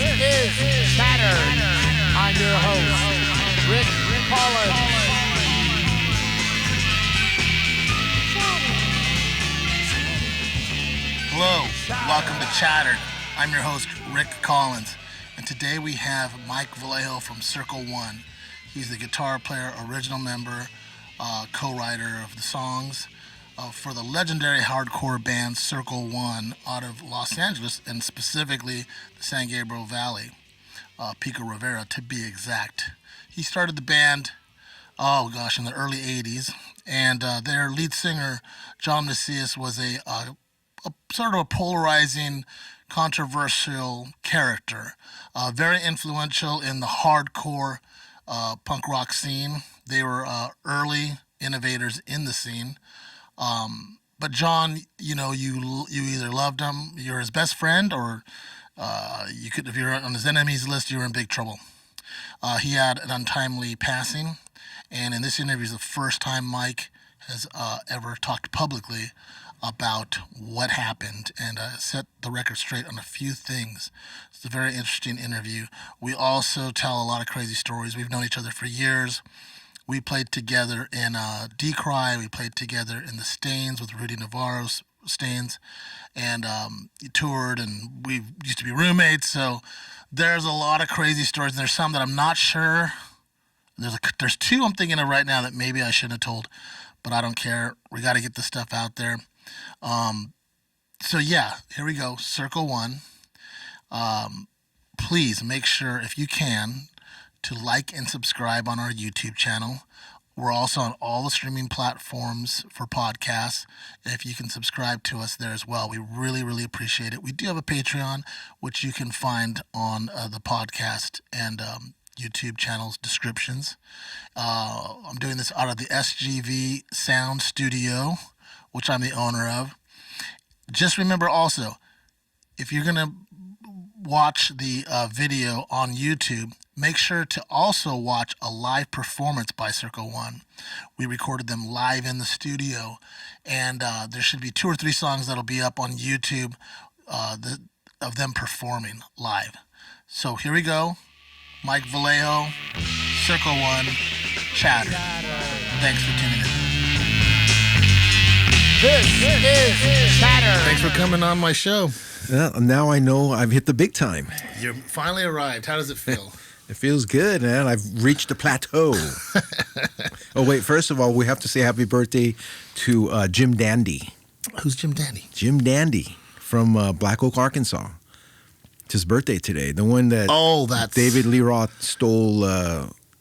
is Chatter. I'm your host, Rick Collins. Hello, welcome to Chatter. I'm your host, Rick Collins, and today we have Mike Vallejo from Circle One. He's the guitar player, original member, co-writer of the songs for the legendary hardcore band Circle One out of Los Angeles, and specifically the San Gabriel Valley, PICO, RIVERA to be exact. He started the band, in the early 80s, and their lead singer, John Macias, was a sort of a polarizing, controversial character, very influential in the hardcore punk rock scene. They were early innovators in the scene. But John, you either loved him, you're his best friend, or if you're on his enemies list, you were in big trouble. He had an untimely passing, and in this interview is the first time Mike has ever talked publicly about what happened and set the record straight on a few things. It's a very interesting interview. We also tell a lot of crazy stories. We've known each other for years. We played together in DECRY. We played together in the Stains with Rudy Navarro's Stains, and toured, and we used to be roommates. So there's a lot of crazy stories. And there's some that I'm not sure. There's two I'm thinking of right now that maybe I shouldn't have told, but I don't care. We got to get this stuff out there. So yeah, here we go. Circle One. Please make sure, if you can, to like and subscribe on our YouTube channel. We're also on all the streaming platforms for podcasts. If you can subscribe to us there as well, we really, really appreciate it. We do have a Patreon, which you can find on the podcast and YouTube channel's descriptions. I'm doing this out of the SGV Sound Studio, which I'm the owner of. Just remember also, if you're going to watch the video on YouTube, make sure to also watch a live performance by Circle One. We recorded them live in the studio, and there should be 2 or 3 songs that'll be up on YouTube of them performing live. So here we go. Mike Vallejo, Circle One, Chatter. Thanks for tuning in. This is Chatter. Thanks for coming on my show. Now I know I've hit the big time. You finally arrived. How does it feel? It feels good, man. I've reached the plateau. Oh, wait. First of all, we have to say happy birthday to Jim Dandy. Who's Jim Dandy? Jim Dandy from Black Oak, Arkansas. It's his birthday today. The one that that's David Lee Roth stole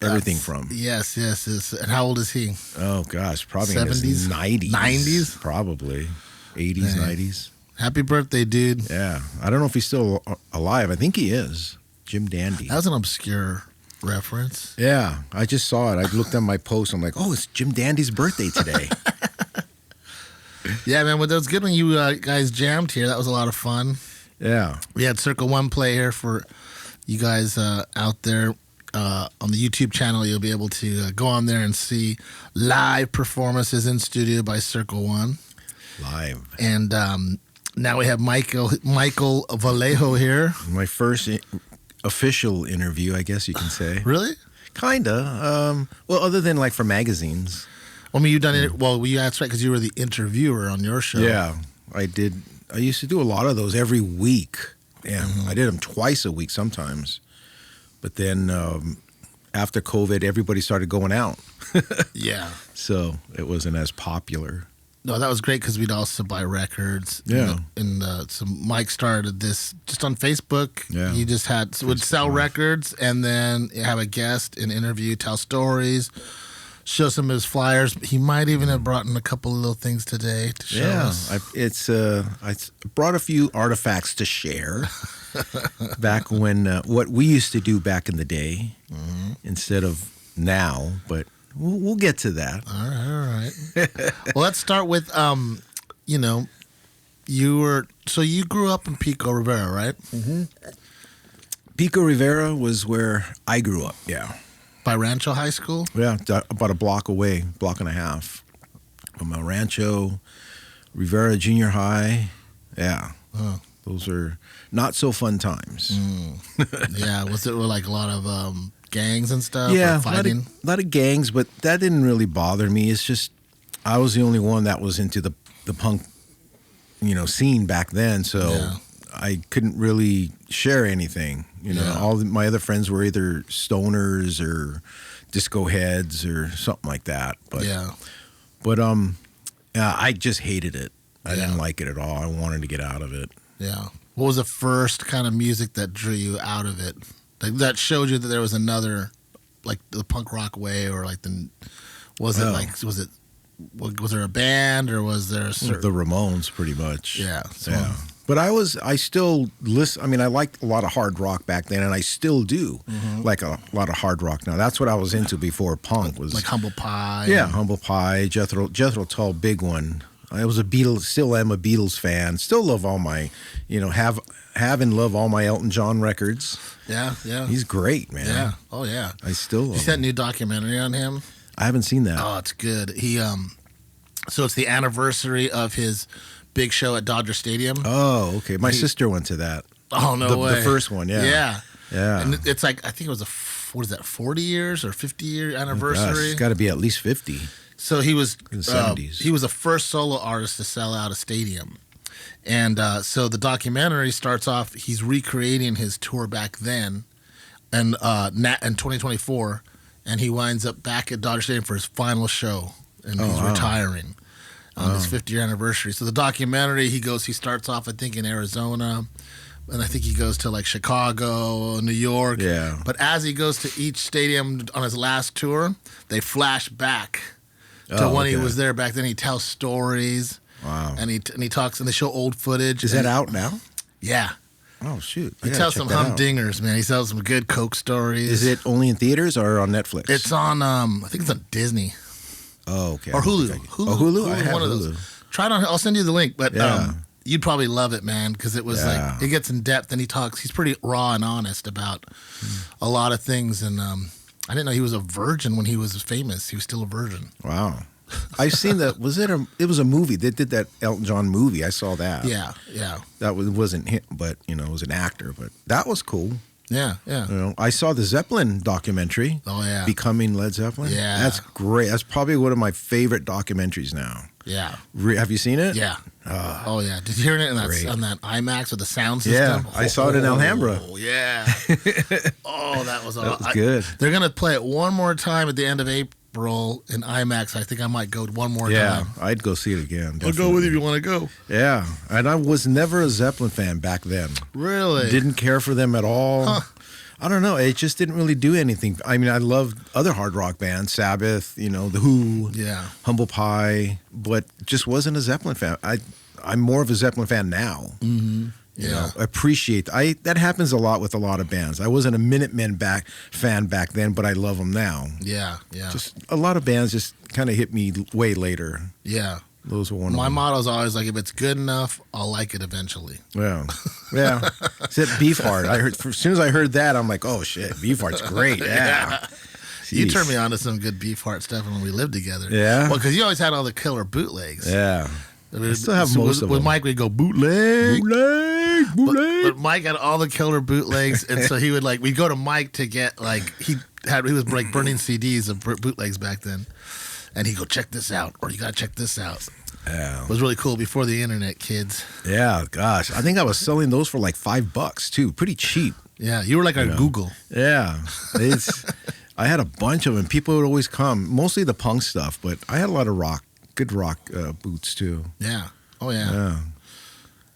everything from. Yes. And how old is he? Oh, gosh. Probably 70s? in his 90s. 90s? Probably. 80s, Dang. 90s. Happy birthday, dude. Yeah. I don't know if he's still alive. I think he is. Jim Dandy. That was an obscure reference. Yeah. I just saw it. I looked at my post. I'm like, oh, it's Jim Dandy's birthday today. Yeah, man. Well, that was good when you guys jammed here. That was a lot of fun. Yeah. We had Circle One play here for you guys out there on the YouTube channel. You'll be able to go on there and see live performances in studio by Circle One. Live. And now we have Michael Vallejo here. My first official interview, I guess you can say. Really? Kinda. Well, other than like for magazines. I mean, you've done it. Well, that's right, because you were the interviewer on your show. Yeah, I did. I used to do a lot of those every week. Yeah, I did them twice a week sometimes. But then after COVID, everybody started going out. Yeah. So it wasn't as popular. No, that was great because we'd also buy records. Yeah. So Mike started this just on Facebook. Yeah. He just would sell records and then have a guest, an interview, tell stories, show some of his flyers. He might even have brought in a couple of little things today to show us. I brought a few artifacts to share. Back when what we used to do back in the day instead of now, but we'll get to that. All right. Well, let's start with you grew up in Pico, Rivera, right? Mm-hmm. Pico, Rivera was where I grew up. Yeah. By Rancho High School? Yeah, about a block away, block and a half from El Rancho, Rivera Junior High. Yeah. Oh. those are not so fun times. Yeah, was it like a lot of gangs and stuff? Yeah, or fighting? a lot of gangs, but that didn't really bother me. It's just I was the only one that was into the punk, scene back then, so I couldn't really share anything. All my other friends were either stoners or disco heads or something like that. But I just hated it. I didn't like it at all. I wanted to get out of it. Yeah. What was the first kind of music that drew you out of it? Like that showed you that there was another, like the punk rock way, or like was there a band, or was there a certain... The Ramones, pretty much. Yeah. But I still listen. I mean, I liked a lot of hard rock back then, and I still do like a lot of hard rock now. That's what I was into before punk was like Humble Pie. Yeah, Humble Pie, Jethro Tull, big one. I was still am a Beatles fan. Still love all my, have and love all my Elton John records. Yeah. He's great, man. Yeah. Oh yeah. I still love him. You see that new documentary on him? I haven't seen that. Oh, it's good. He so it's the anniversary of his big show at Dodger Stadium. Oh, okay. My sister went to that. Oh, no way. The first one, yeah. Yeah. And it's like, I think it was 40 years or 50-year anniversary? It's got to be at least 50. So he was in the 70s. He was the first solo artist to sell out a stadium. And so the documentary starts off, he's recreating his tour back then and in 2024, and he winds up back at Dodger Stadium for his final show, and he's retiring on his 50-year anniversary. So the documentary, he starts off, I think, in Arizona, and I think he goes to like Chicago, New York. Yeah. But as he goes to each stadium on his last tour, they flash back to when he was there back then. He tells stories. Wow. And he talks, and they show old footage. Is that out now? Yeah. Oh, shoot. He tells some humdingers, man. He tells some good Coke stories. Is it only in theaters or on Netflix? It's on, I think it's on Disney. Oh, okay. Or Hulu. Hulu? I have one of Hulu. those. Try it on. I'll send you the link, but you'd probably love it, man, because it was like, it gets in depth, and he talks. He's pretty raw and honest about a lot of things, and I didn't know he was a virgin when he was famous. He was still a virgin. Wow. I've seen that. It was a movie. They did that Elton John movie. I saw that. Yeah. That wasn't him, but it was an actor. But that was cool. Yeah. I saw the Zeppelin documentary. Oh yeah. Becoming Led Zeppelin. Yeah. That's great. That's probably one of my favorite documentaries now. Yeah. Have you seen it? Yeah. Oh yeah. Did you hear it on that IMAX with the sound system? Yeah. I saw it in Alhambra. Oh yeah. Oh, that was good. They're gonna play it one more time at the end of April in IMAX. I think I might go one more time. Yeah, I'd go see it again. Definitely. I'll go with you if you want to go. Yeah, and I was never a Zeppelin fan back then. Really? Didn't care for them at all. Huh. I don't know. It just didn't really do anything. I mean, I loved other hard rock bands, Sabbath, The Who, Humble Pie, but just wasn't a Zeppelin fan. I'm more of a Zeppelin fan now. Mm-hmm. Yeah. Appreciate that happens a lot with a lot of bands. I wasn't a Minutemen fan back then, but I love them now. Yeah. Just a lot of bands just kind of hit me way later. Yeah. Those were one of them. My motto is always like, if it's good enough, I'll like it eventually. Yeah. Except Beefheart. As soon as I heard that, I'm like, oh shit, Beefheart's great. Yeah. You turned me on to some good Beefheart stuff when we lived together. Yeah. Well, because you always had all the killer bootlegs. Yeah. I still have most of them. With Mike, we'd go bootleg. But Mike had all the killer bootlegs, and so he would we'd go to Mike to get he was like burning CDs of bootlegs back then, and he'd go, check this out, or you gotta check this out. Yeah. It was really cool before the internet, kids. Yeah, gosh, I think I was selling those for like $5 too, pretty cheap. Yeah, you were like our Google. Yeah, I had a bunch of them. People would always come, mostly the punk stuff, but I had a lot of good rock boots too. Yeah. Oh yeah.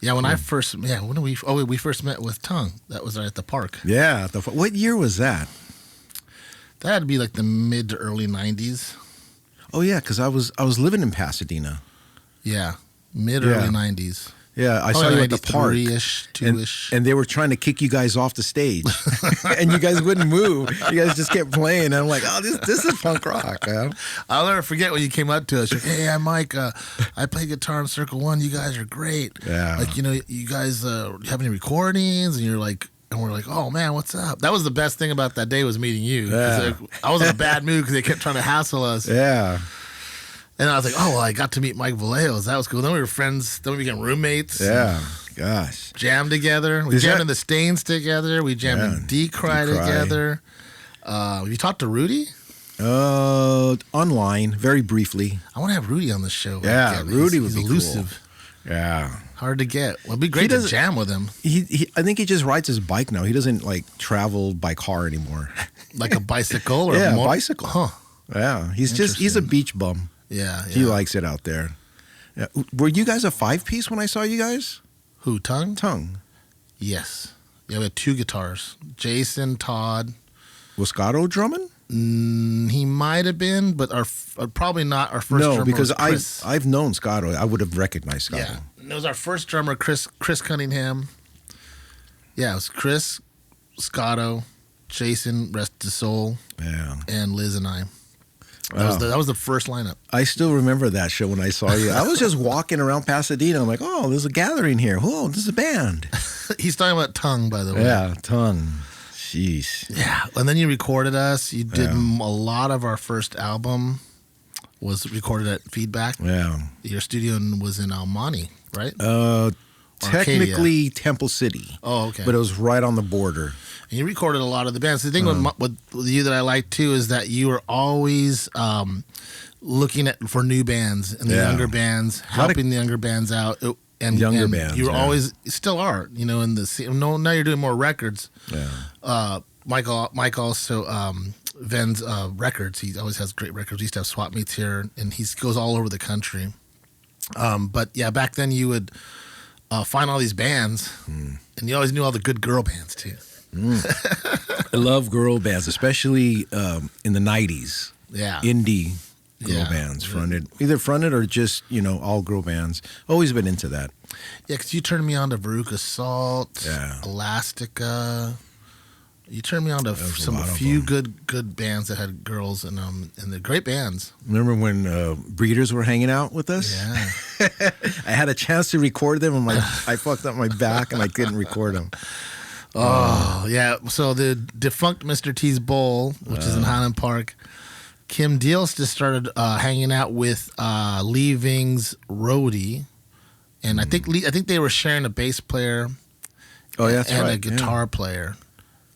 Yeah. When I first, when we first met with Tongue. That was at the park. Yeah. What year was that? That had to be like the mid to early 90s. Oh yeah, because I was living in Pasadena. Yeah, early 90s. Yeah, I saw you at the park. 93-ish, 2-ish. And they were trying to kick you guys off the stage. And you guys wouldn't move. You guys just kept playing. And I'm like, oh, this is punk rock, man. I'll never forget when you came up to us. You're like, hey, I'm Mike. I play guitar in Circle One. You guys are great. Yeah. You guys have any recordings? And you're like, and we're like, oh, man, what's up? That was the best thing about that day was meeting you. Yeah. I was in a bad mood because they kept trying to hassle us. Yeah. And I was like, oh, well, I got to meet Mike Vallejo. That was cool. Then we were friends. Then we became roommates. Yeah. gosh. Jammed together. We jammed in the Stains together. We jammed in DECRY together. Have you talked to Rudy? Online, very briefly. I want to have Rudy on the show. Yeah, Rudy would be elusive. Cool. Yeah. Hard to get. Well, it'd be great to jam with him. I think he just rides his bike now. He doesn't like travel by car anymore. Like a bicycle or a bicycle. Huh. Yeah. He's a beach bum. Yeah. He likes it out there. Yeah. Were you guys a 5-piece when I saw you guys? Who, Tongue? Tongue. Yes. Yeah, we had 2 guitars. Jason, Todd. Was Scotto drumming? He might have been, but probably not our first drummer. No, because was Chris. I've known Scotto. I would have recognized Scotto. Yeah. It was our first drummer, Chris Cunningham. Yeah, it was Chris, Scotto, Jason, rest his soul, and Liz and I. That was the first lineup. I still remember that show when I saw you. I was just walking around Pasadena. I'm like, oh, there's a gathering here. Oh, this is a band. He's talking about Tongue, by the way. Yeah, Tongue. Jeez. Yeah, and then you recorded us. You did a lot of our first album was recorded at Feedback. Yeah. Your studio was in El Monte, right? Technically Temple City. Oh, okay. But it was right on the border. And you recorded a lot of the bands. The thing with you that I like too is that you were always looking for new bands and the younger bands, helping the younger bands out. And bands. You were always, still are, in the scene. No, now you're doing more records. Yeah. Mike also Ven's records. He always has great records. He used to have swap meets here, and he goes all over the country. But yeah, back then you would find all these bands, and you always knew all the good girl bands too. I love girl bands, especially in the 90s. Yeah. Indie girl bands, either fronted or just, all girl bands. Always been into that. Yeah, because you turned me on to Veruca Salt, Elastica. You turned me on to a few good bands that had girls and they're great bands. Remember when Breeders were hanging out with us? Yeah. I had a chance to record them, and I fucked up my back and I couldn't record them. Oh, yeah. So the defunct Mr. T's Bowl, which is in Highland Park, Kim Deals just started hanging out with Leaving's roadie, and I think they were sharing a bass player. Oh, yeah, that's and right. a guitar player,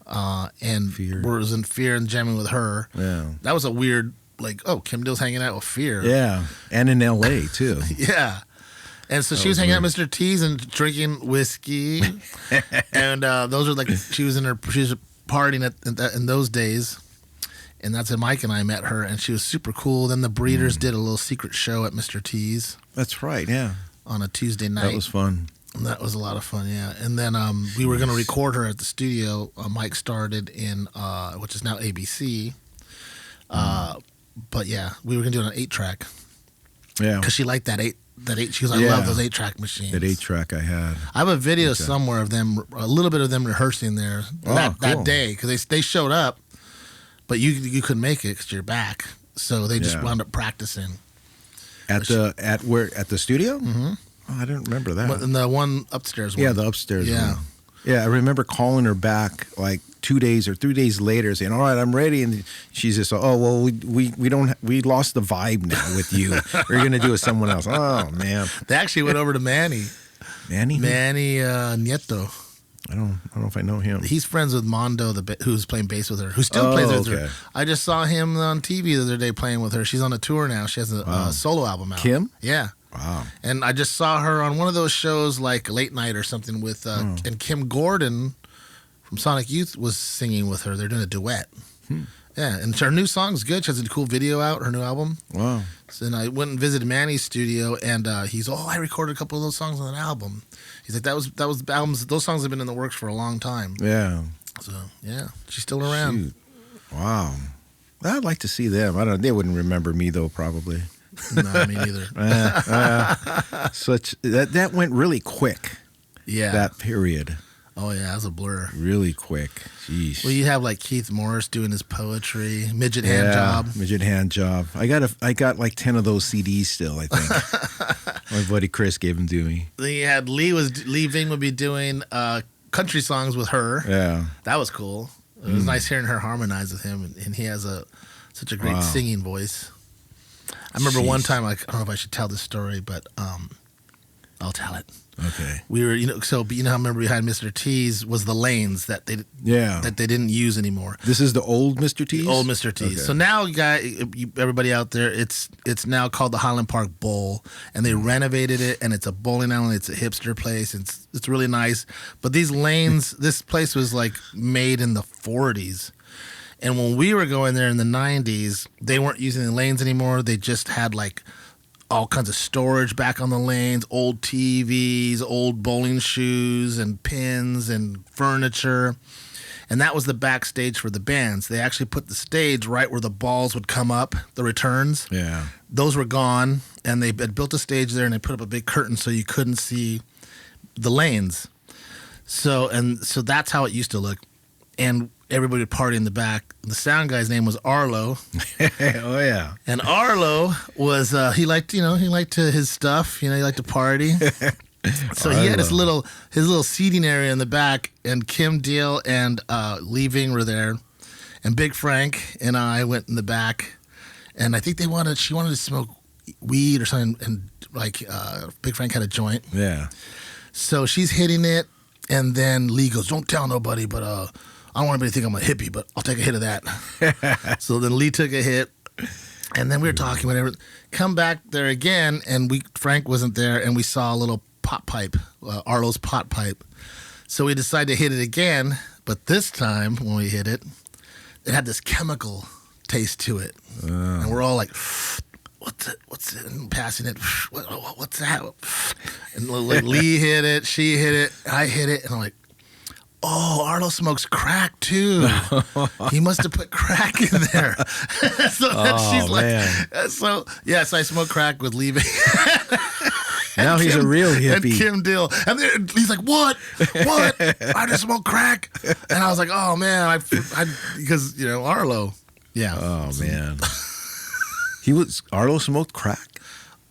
and was in Fear and jamming with her. Yeah, that was a weird Kim Deal's hanging out with Fear. Yeah, and in L.A. too. Yeah. And so she was hanging out at Mr. T's and drinking whiskey, and those are she was partying in those days, and that's when Mike and I met her, and she was super cool. Then the Breeders did a little secret show at Mr. T's. That's right, yeah, on a Tuesday night. That was fun. And that was a lot of fun, yeah. And then we were going to record her at the studio. Mike started in which is now ABC, but yeah, we were going to do it on 8-track. Yeah, because she liked that 8. She was like, I love those 8-track machines. That 8-track I had. I have a video somewhere of them, a little bit of them rehearsing there that day, because they showed up, but you couldn't make it because you're back, so they just wound up practicing. At the studio? Mm-hmm. Oh, I didn't remember that. In the one upstairs one. Yeah, the upstairs one. Yeah, I remember calling her back 2 days or 3 days later, saying, "All right, I'm ready," and she's just, "Oh, well, we lost the vibe now with you. We're gonna do it with someone else." Oh man, they actually went over to Manny Nieto. I don't know if I know him. He's friends with Mondo, who's playing bass with her, who still plays with her. I just saw him on TV the other day playing with her. She's on a tour now. She has a solo album out. Kim? Yeah. Wow. And I just saw her on one of those shows like Late Night or something with, and Kim Gordon from Sonic Youth was singing with her. They're doing a duet. Yeah, and her new song's good. She has a cool video out, her new album. Wow. So then I went and visited Manny's studio, and he's, I recorded a couple of those songs on an album. He's like, that was albums. Those songs have been in the works for a long time. Yeah. So yeah, she's still around. Shoot. Wow. I'd like to see them. I don't. They wouldn't remember me though, probably. No, me neither. That went really quick. Yeah. That period. Oh yeah, that was a blur. Really quick. Jeez. Well, you have like Keith Morris doing his poetry, Midget Hand Job. Midget Hand Job. I got like 10 of those CDs still, I think. My buddy Chris gave them to me. Then you had Lee Ving would be doing country songs with her. Yeah. That was cool. It was nice hearing her harmonize with him, and he has such a great singing voice. I remember one time, I don't know if I should tell this story, but I'll tell it. Okay. We were, but how remember behind Mr. T's was the lanes that they didn't use anymore. This is the old Mr. T's? Old Mr. T's. Okay. So now, everybody out there, it's now called the Highland Park Bowl, and they renovated it, and it's a bowling alley. It's a hipster place. It's really nice. But these lanes, this place was like made in the 40s. And when we were going there in the 90s, they weren't using the lanes anymore. They just had like all kinds of storage back on the lanes, old TVs, old bowling shoes and pins and furniture. And that was the backstage for the bands. They actually put the stage right where the balls would come up, the returns. Yeah. Those were gone, and they had built a stage there, and they put up a big curtain so you couldn't see the lanes. So that's how it used to look. And everybody would party in the back. The sound guy's name was Arlo. Oh yeah. And Arlo was he liked his stuff. He liked to party. So he had his little seating area in the back. And Kim Deal and Leaving were there, and Big Frank and I went in the back. And I think she wanted to smoke weed or something. And Big Frank had a joint. Yeah. So she's hitting it, and then Lee goes, "Don't tell nobody, but I don't want anybody to think I'm a hippie, but I'll take a hit of that." So then Lee took a hit, and then we were talking, whatever. Come back there again, and Frank wasn't there, and we saw a little pot pipe, Arlo's pot pipe. So we decided to hit it again, but this time when we hit it, it had this chemical taste to it. And we're all like, what's it? And passing it, what's that? And Lee hit it, she hit it, I hit it, and I'm like, oh, Arlo smokes crack too. He must have put crack in there. So she's like, so I smoke crack with Leaving. Now he's a real hippie. And Kim Dill. And then he's like, what? I just smoked crack. And I was like, oh man, because Arlo. Yeah. Oh man. Arlo smoked crack?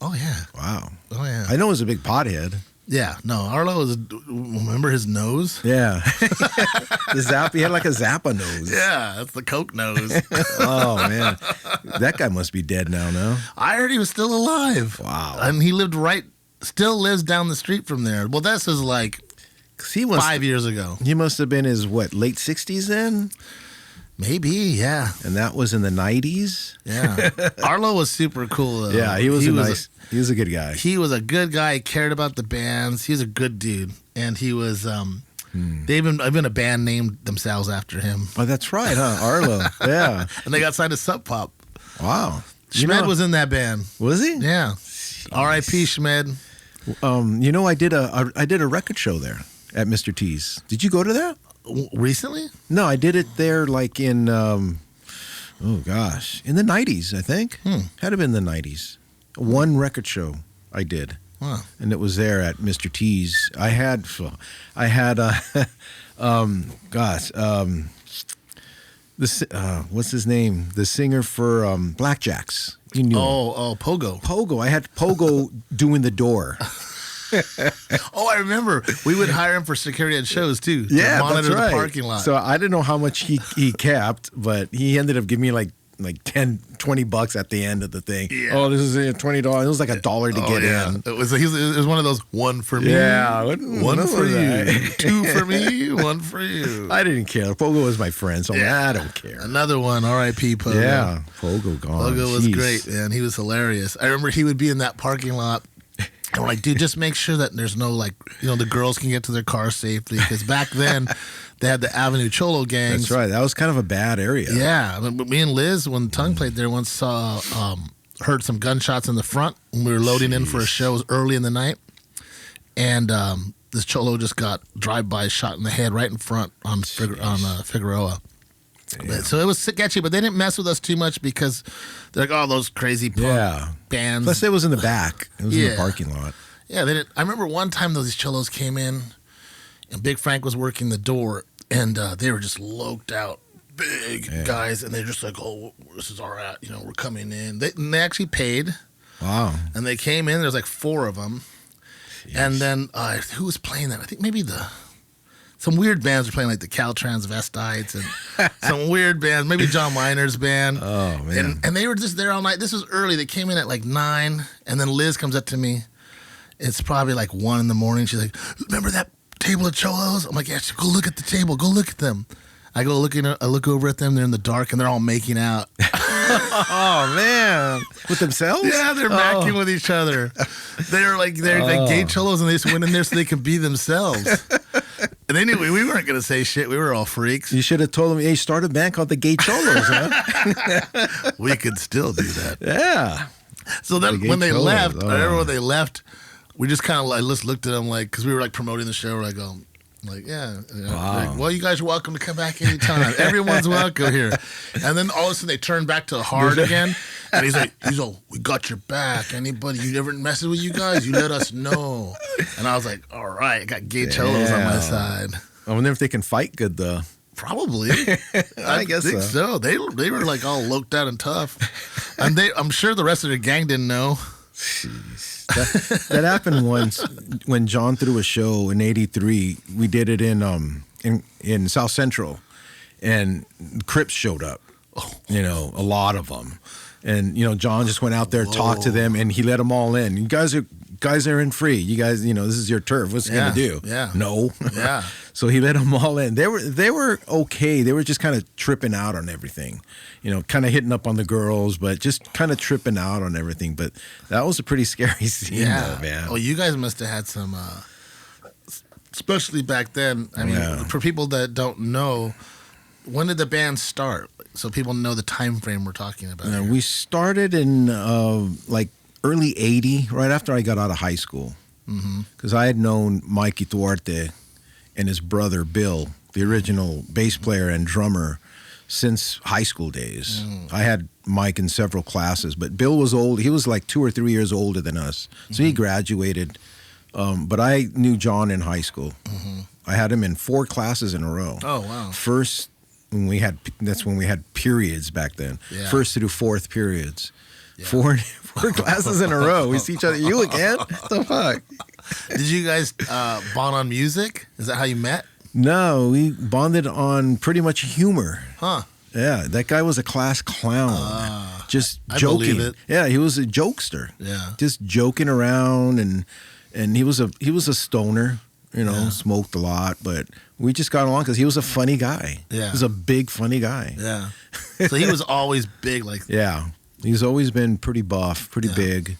Oh yeah. Wow. Oh yeah. I know he was a big pothead. Yeah, no, Arlo remember his nose? Yeah. He had like a Zappa nose. Yeah, that's the Coke nose. Oh, man. That guy must be dead now, no? I heard he was still alive. Wow. And he still lives down the street from there. Well, this is like 5 years ago. He must have been his, late 60s then? Maybe, yeah. And that was in the 90s? Yeah. Arlo was super cool, though. Yeah, he was a good guy. He was a good guy. He cared about the bands. He was a good dude. And he was, they've been a band named themselves after him. Oh, that's right, huh? Arlo. Yeah. And they got signed to Sub Pop. Wow. Schmed was in that band. Was he? Yeah. R.I.P. Schmed. I did a record show there at Mr. T's. Did you go to that? Recently? No, I did it there in, in the 90s, I think. Had to have been the 90s. One record show I did. Wow. And it was there at Mr. T's. I had what's his name? The singer for Blackjacks. You knew him. Oh, Pogo. Pogo. I had Pogo doing the door. Oh, I remember. We would hire him for security at shows too. Yeah, to monitor that's right. the parking lot. So I didn't know how much he kept, but he ended up giving me like $10-20 at the end of the thing. Yeah. Oh, this is $20. It was like $1 to get in. It was one of those one for me. Yeah, one for you, two for me, one for you. I didn't care. Pogo was my friend, so I don't care. Another one, R.I.P. Pogo. Yeah, Pogo gone. Pogo was great, man. He was hilarious. I remember he would be in that parking lot. And we're like, dude, just make sure that there's no the girls can get to their car safely. Because back then, they had the Avenue Cholo gangs. That's right. That was kind of a bad area. Yeah. I mean, me and Liz, when Tongue played there, once heard some gunshots in the front when we were loading in for a show. It was early in the night. And this Cholo just got drive-by shot in the head right in front on Figueroa. So it was sketchy, but they didn't mess with us too much because they're like, oh, those crazy punk bands. Plus, it was in the back. It was in the parking lot. Yeah, they didn't. I remember one time these Cholos came in, and Big Frank was working the door, and they were just loked out, big guys, and they're just like, oh, this is all right, we're coming in. They actually paid. Wow. And they came in. There's like 4 of them. Jeez. And then who was playing that? I think maybe some weird bands were playing, like the Caltransvestites and some weird bands, maybe John Miner's band. Oh, man. And they were just there all night. This was early. They came in at like 9, and then Liz comes up to me, It's probably like 1 in the morning. She's like, remember that table of cholos? I'm like, yeah, go look at the table. Go look at them. I look over at them. They're in the dark, and they're all making out. Oh, man. With themselves? Yeah, they're macking with each other. They're like gay cholos, and they just went in there so they could be themselves. And they knew we weren't going to say shit. We were all freaks. You should have told them, hey, start a band called the Gay Cholos, huh? We could still do that. Yeah. So then when they left, I remember when they left, we just kind of like just looked at them like, because we were like promoting the show. We're like, yeah. Wow. Like, well, you guys are welcome to come back anytime. Everyone's welcome here. And then all of a sudden they turned back to hard again. And he's like, we got your back. Anybody, you ever messes with you guys, you let us know. And I was like, all right, I got gay cholos on my side. I wonder if they can fight good, though. Probably. I guess think so. They were like all loped out and tough. And I'm sure the rest of the gang didn't know. Jeez. That happened once when John threw a show in '83. We did it in South Central, and Crips showed up. You know, a lot of them, and John just went out there, talked to them, and he let them all in. You guys are in free. You guys, this is your turf. What's he gonna do? Yeah. No. Yeah. So he let them all in. They were okay. They were just kind of tripping out on everything. Kind of hitting up on the girls, but just kind of tripping out on everything. But that was a pretty scary scene, though, man. Oh, you guys must have had some, especially back then. I mean, for people that don't know, when did the band start? So people know the time frame we're talking about. We started in like early '80, right after I got out of high school. Because I had known Mikey Duarte and his brother Bill, the original bass player and drummer, since high school days. I had Mike in several classes, but Bill was old. He was like 2 or 3 years older than us. So he graduated. But I knew John in high school. I had him in 4 classes in a row. Oh, wow. First, that's when we had periods back then. Yeah. First through 4th periods. Yeah. 4 classes in a row. We see each other. You again? What the fuck? Did you guys bond on music? Is that how you met? No, we bonded on pretty much humor. Huh. Yeah, that guy was a class clown. Just I joking. believe it. Yeah, he was a jokester. Yeah. Just joking around, and he was a stoner, smoked a lot, but we just got along because he was a funny guy. Yeah. He was a big funny guy. Yeah. So he was always big like Yeah. He's always been pretty buff, pretty big.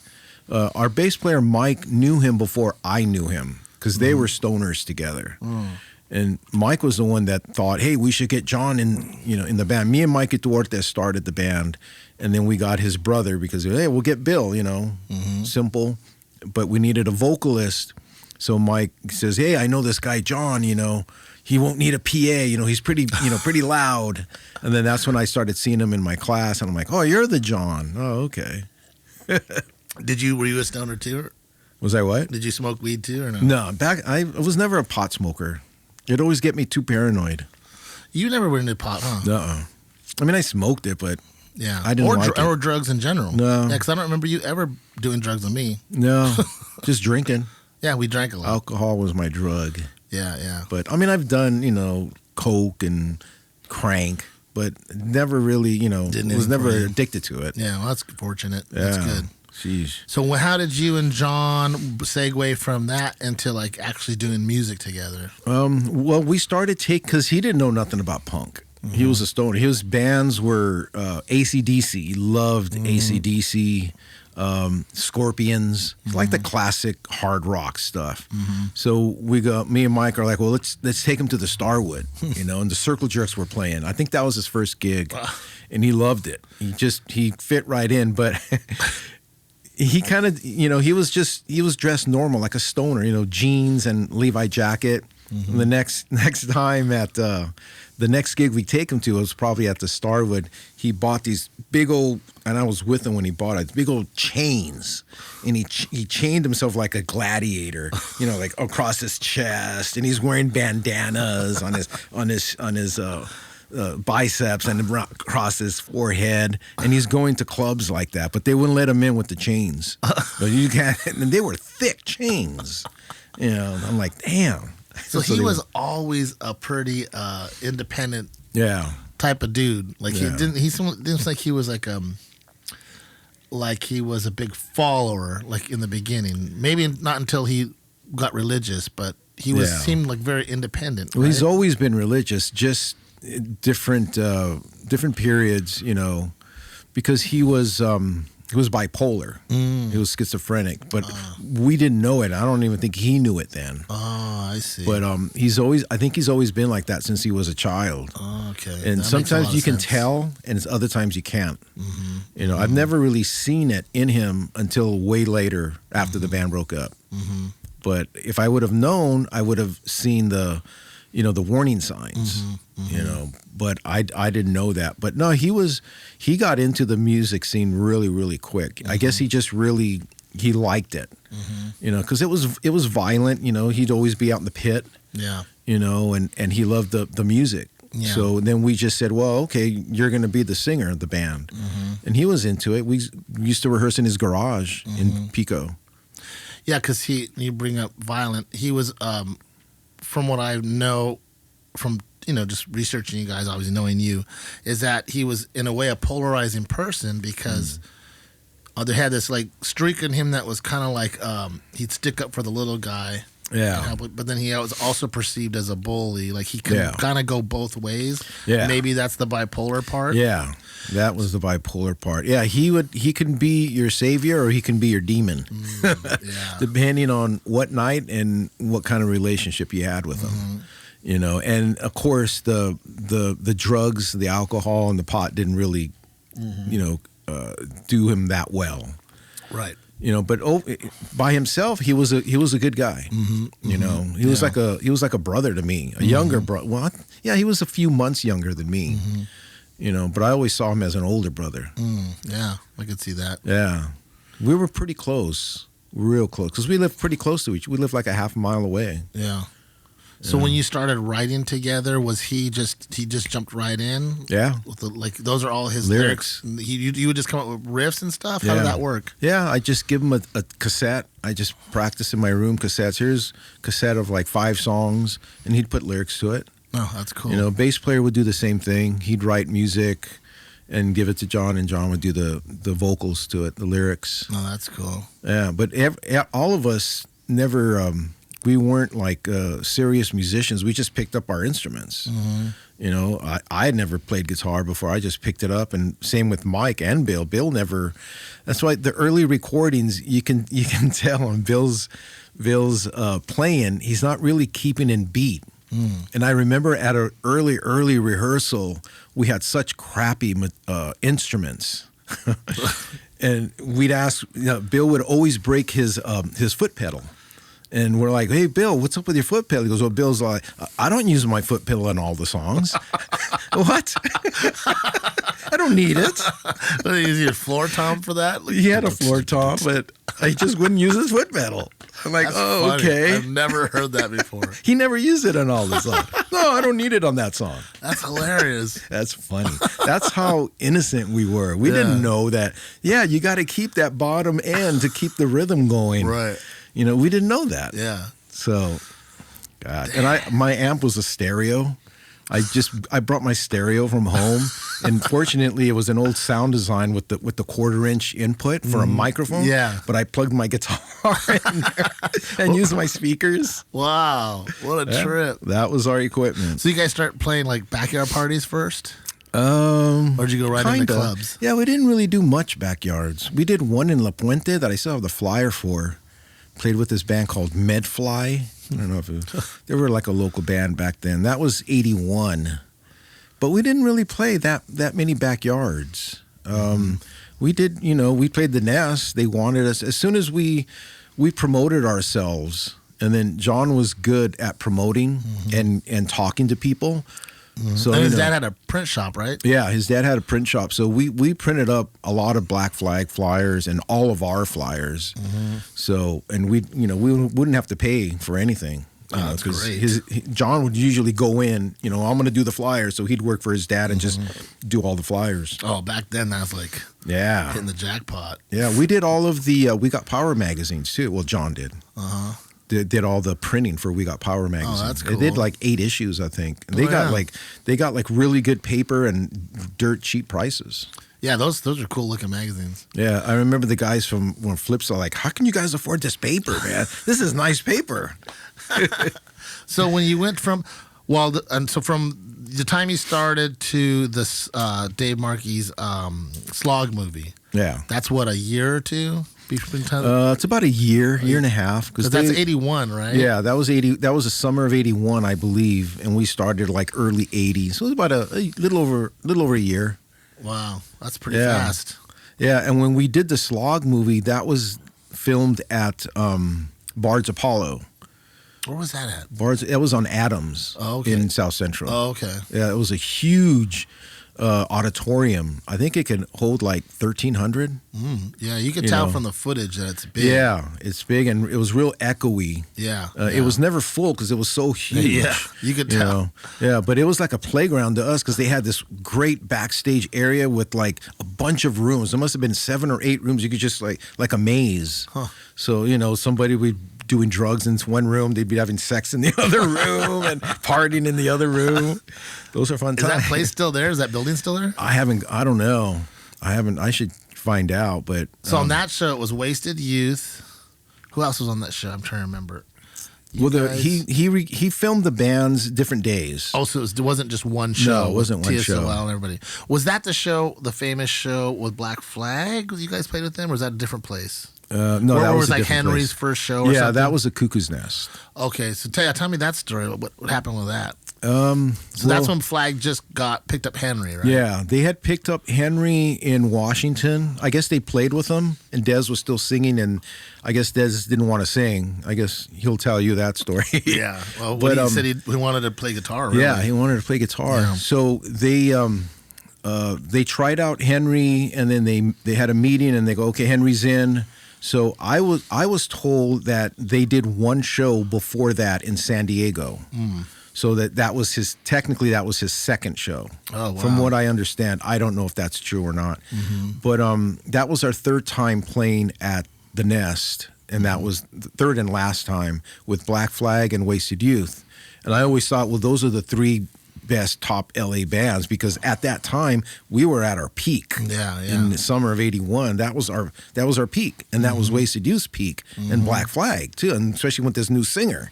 Our bass player Mike knew him before I knew him because they were stoners together. And Mike was the one that thought, hey, we should get John in the band. Me and Mikey Duarte started the band, and then we got his brother because, hey, we'll get Bill, simple. But we needed a vocalist. So Mike says, hey, I know this guy John, he won't need a PA, he's pretty loud. And then that's when I started seeing him in my class, and I'm like, oh, you're the John. Oh, okay. Were you a stoner too? Was I what? Did you smoke weed too or no? No, I was never a pot smoker. It'd always get me too paranoid. You never went into pot, huh? Uh-uh. I mean, I smoked it, but yeah, I didn't like it. Or drugs in general. No. Yeah, because I don't remember you ever doing drugs with me. No, just drinking. Yeah, we drank a lot. Alcohol was my drug. Yeah. But, I mean, I've done, coke and crank, but never really, was never addicted to it. Yeah, well, that's fortunate. That's good. Sheesh. So how did you and John segue from that into like actually doing music together? Well, we started because he didn't know nothing about punk. He was a stoner. His bands were AC/DC. He loved AC/DC, Scorpions, like the classic hard rock stuff. So me and Mike are like, well, let's take him to the Starwood, and the Circle Jerks were playing. I think that was his first gig, and he loved it. He fit right in, but. He kind of, he was dressed normal, like a stoner, jeans and Levi jacket. And the next time at the next gig we take him to, it was probably at the Starwood. He bought these big old, and I was with him when he bought it, big old chains. And he chained himself like a gladiator, like across his chest. And he's wearing bandanas on his biceps and across his forehead, and he's going to clubs like that, but they wouldn't let him in with the chains. But you can't, and they were thick chains. I'm like, damn. So he was always a pretty independent, type of dude. Like he didn't like he was like like he was a big follower, like in the beginning. Maybe not until he got religious, but he was seemed like very independent. Well, right? he's always been religious, just different periods, because he was bipolar. He was schizophrenic, but we didn't know it. I don't even think he knew it then. Oh, I see. But I think he's always been like that since he was a child. Oh, okay. And That sometimes makes a lot you of can sense. tell, and other times you can't. I've never really seen it in him until way later after the band broke up. But if I would have known, I would have seen the warning signs. But I didn't know that. But no, he got into the music scene really, really quick. I guess he just really liked it. Because it was violent. He'd always be out in the pit. Yeah. And he loved the music. Yeah. So then we just said, well, okay, you're going to be the singer of the band. And he was into it. We used to rehearse in his garage in PICO. Yeah, because you bring up violent. He was, from what I know, from just researching you guys, obviously knowing you, is that he was in a way a polarizing person because they had this like streak in him that was kind of like he'd stick up for the little guy. Yeah. But then he was also perceived as a bully. Like he could kind of go both ways. Yeah. Maybe that's the bipolar part. Yeah. That was the bipolar part. Yeah, he can be your savior or he can be your demon. Depending on what night and what kind of relationship you had with him. And of course the drugs, the alcohol and the pot didn't really do him that well. Right. But by himself, he was a good guy. He was like a brother to me, a younger brother. Well, he was a few months younger than me. But I always saw him as an older brother. Yeah, I could see that. Yeah, we were pretty close, real close, because we lived pretty close to each. We lived like a half a mile away. Yeah. So when you started writing together, was he just jumped right in? Yeah. With those are all his lyrics. You would just come up with riffs and stuff. How did that work? Yeah, I just give him a cassette. I just practice in my room cassettes. Here's a cassette of like 5 songs, and he'd put lyrics to it. Oh, that's cool. Bass player would do the same thing. He'd write music and give it to John, and John would do the vocals to it, the lyrics. Oh, that's cool. Yeah, but all of us never. We weren't like serious musicians. We just picked up our instruments. I had never played guitar before. I just picked it up, and same with Mike and Bill. Bill never. That's why the early recordings you can tell on Bill's playing. He's not really keeping in beat. And I remember at an early rehearsal, we had such crappy instruments. And we'd ask, Bill would always break his foot pedal. And we're like, hey, Bill, what's up with your foot pedal? He goes, well, Bill's like, I don't use my foot pedal in all the songs. What? I don't need it. Did he use your floor tom for that? He had a floor tom, but he just wouldn't use his foot pedal. I'm like, That's oh, funny. okay. I've never heard that before. He never used it on all the songs. No, I don't need it on that song. That's hilarious. That's funny. That's how innocent we were. We didn't know that, you got to keep that bottom end to keep the rhythm going. Right. We didn't know that. Yeah. So, God. And my amp was a stereo. I brought my stereo from home, and fortunately, it was an old sound design with the 1/4-inch input for a microphone. Yeah. But I plugged my guitar in there and used my speakers. Wow. What a trip. That was our equipment. So you guys start playing like backyard parties first? Or did you go right into clubs? Yeah, we didn't really do much backyards. We did one in La Puente that I still have the flyer for. Played with this band called Medfly. I don't know if they were like a local band back then. That was 81. But we didn't really play that many backyards. We did, we played the Nest. They wanted us. As soon as we promoted ourselves, and then John was good at promoting and talking to people. So and his dad had a print shop, right? Yeah, his dad had a print shop. So we printed up a lot of Black Flag flyers and all of our flyers. So, and we wouldn't have to pay for anything. That's great. John would usually go in, I'm going to do the flyers. So he'd work for his dad and just do all the flyers. Oh, back then that was like hitting the jackpot. Yeah, we did all of the, we got Power magazines too. Well, John did. Did all the printing for We Got Power magazine. Oh, that's cool. They did like 8 issues, I think. And they got like really good paper and dirt cheap prices. Yeah, those are cool looking magazines. Yeah, I remember the guys from Flips are like, "How can you guys afford this paper, man? This is nice paper." So when you went from, from the time you started to this Dave Markey's Slog movie, Yeah, that's what, a year or two between time? it's about a year and a half. Because that's 81, right? Yeah, that was 80. That was the summer of 81, I believe, and we started like early 80s. So it was about a little over a year. Wow, that's pretty fast. Yeah, and when we did the Slog movie, that was filmed at Bard's Apollo. Where was that at? It was on Adams in South Central. Oh, okay. Yeah, it was a huge auditorium. I think it could hold like 1,300. Yeah, you could tell from the footage that it's big. Yeah, it's big, and it was real echoey. Yeah. It was never full because it was so huge. Yeah, you could tell. Yeah, but it was like a playground to us because they had this great backstage area with like a bunch of rooms. There must have been 7 or 8 rooms. You could just like a maze. Huh. So, somebody would be doing drugs in one room. They'd be having sex in the other room and partying in the other room. Those are fun times. Is that place still there? Is that building still there? I don't know. I should find out, but so on that show it was Wasted Youth. Who else was on that show? I'm trying to remember. He filmed the bands different days. Oh, so it wasn't just one show. No, it wasn't one show. TSOL and everybody. Was that the famous show with Black Flag? You guys played with them, or was that a different place? No, or that was like Henry's place. First show. Or something? That was a Cuckoo's Nest. Okay, so tell me that story. What happened with that? So that's when Flag just picked up Henry, right? Yeah, they had picked up Henry in Washington. I guess they played with him, and Dez was still singing, and I guess Dez didn't want to sing. I guess he'll tell you that story. Yeah, well, but he said he wanted to play guitar. Really. Yeah, he wanted to play guitar. Yeah. So they tried out Henry, and then they had a meeting, and they go, okay, Henry's in. So I was told that they did one show before that in San Diego. So that was his second show. Oh, wow. From what I understand, I don't know if that's true or not. But that was our third time playing at the Nest, and that was the third and last time with Black Flag and Wasted Youth. And I always thought, well, those are the 3 best top LA bands, because at that time we were at our peak. In the summer of 81, that was our peak, and that was Wasted Youth's peak, and Black Flag too, and especially with this new singer.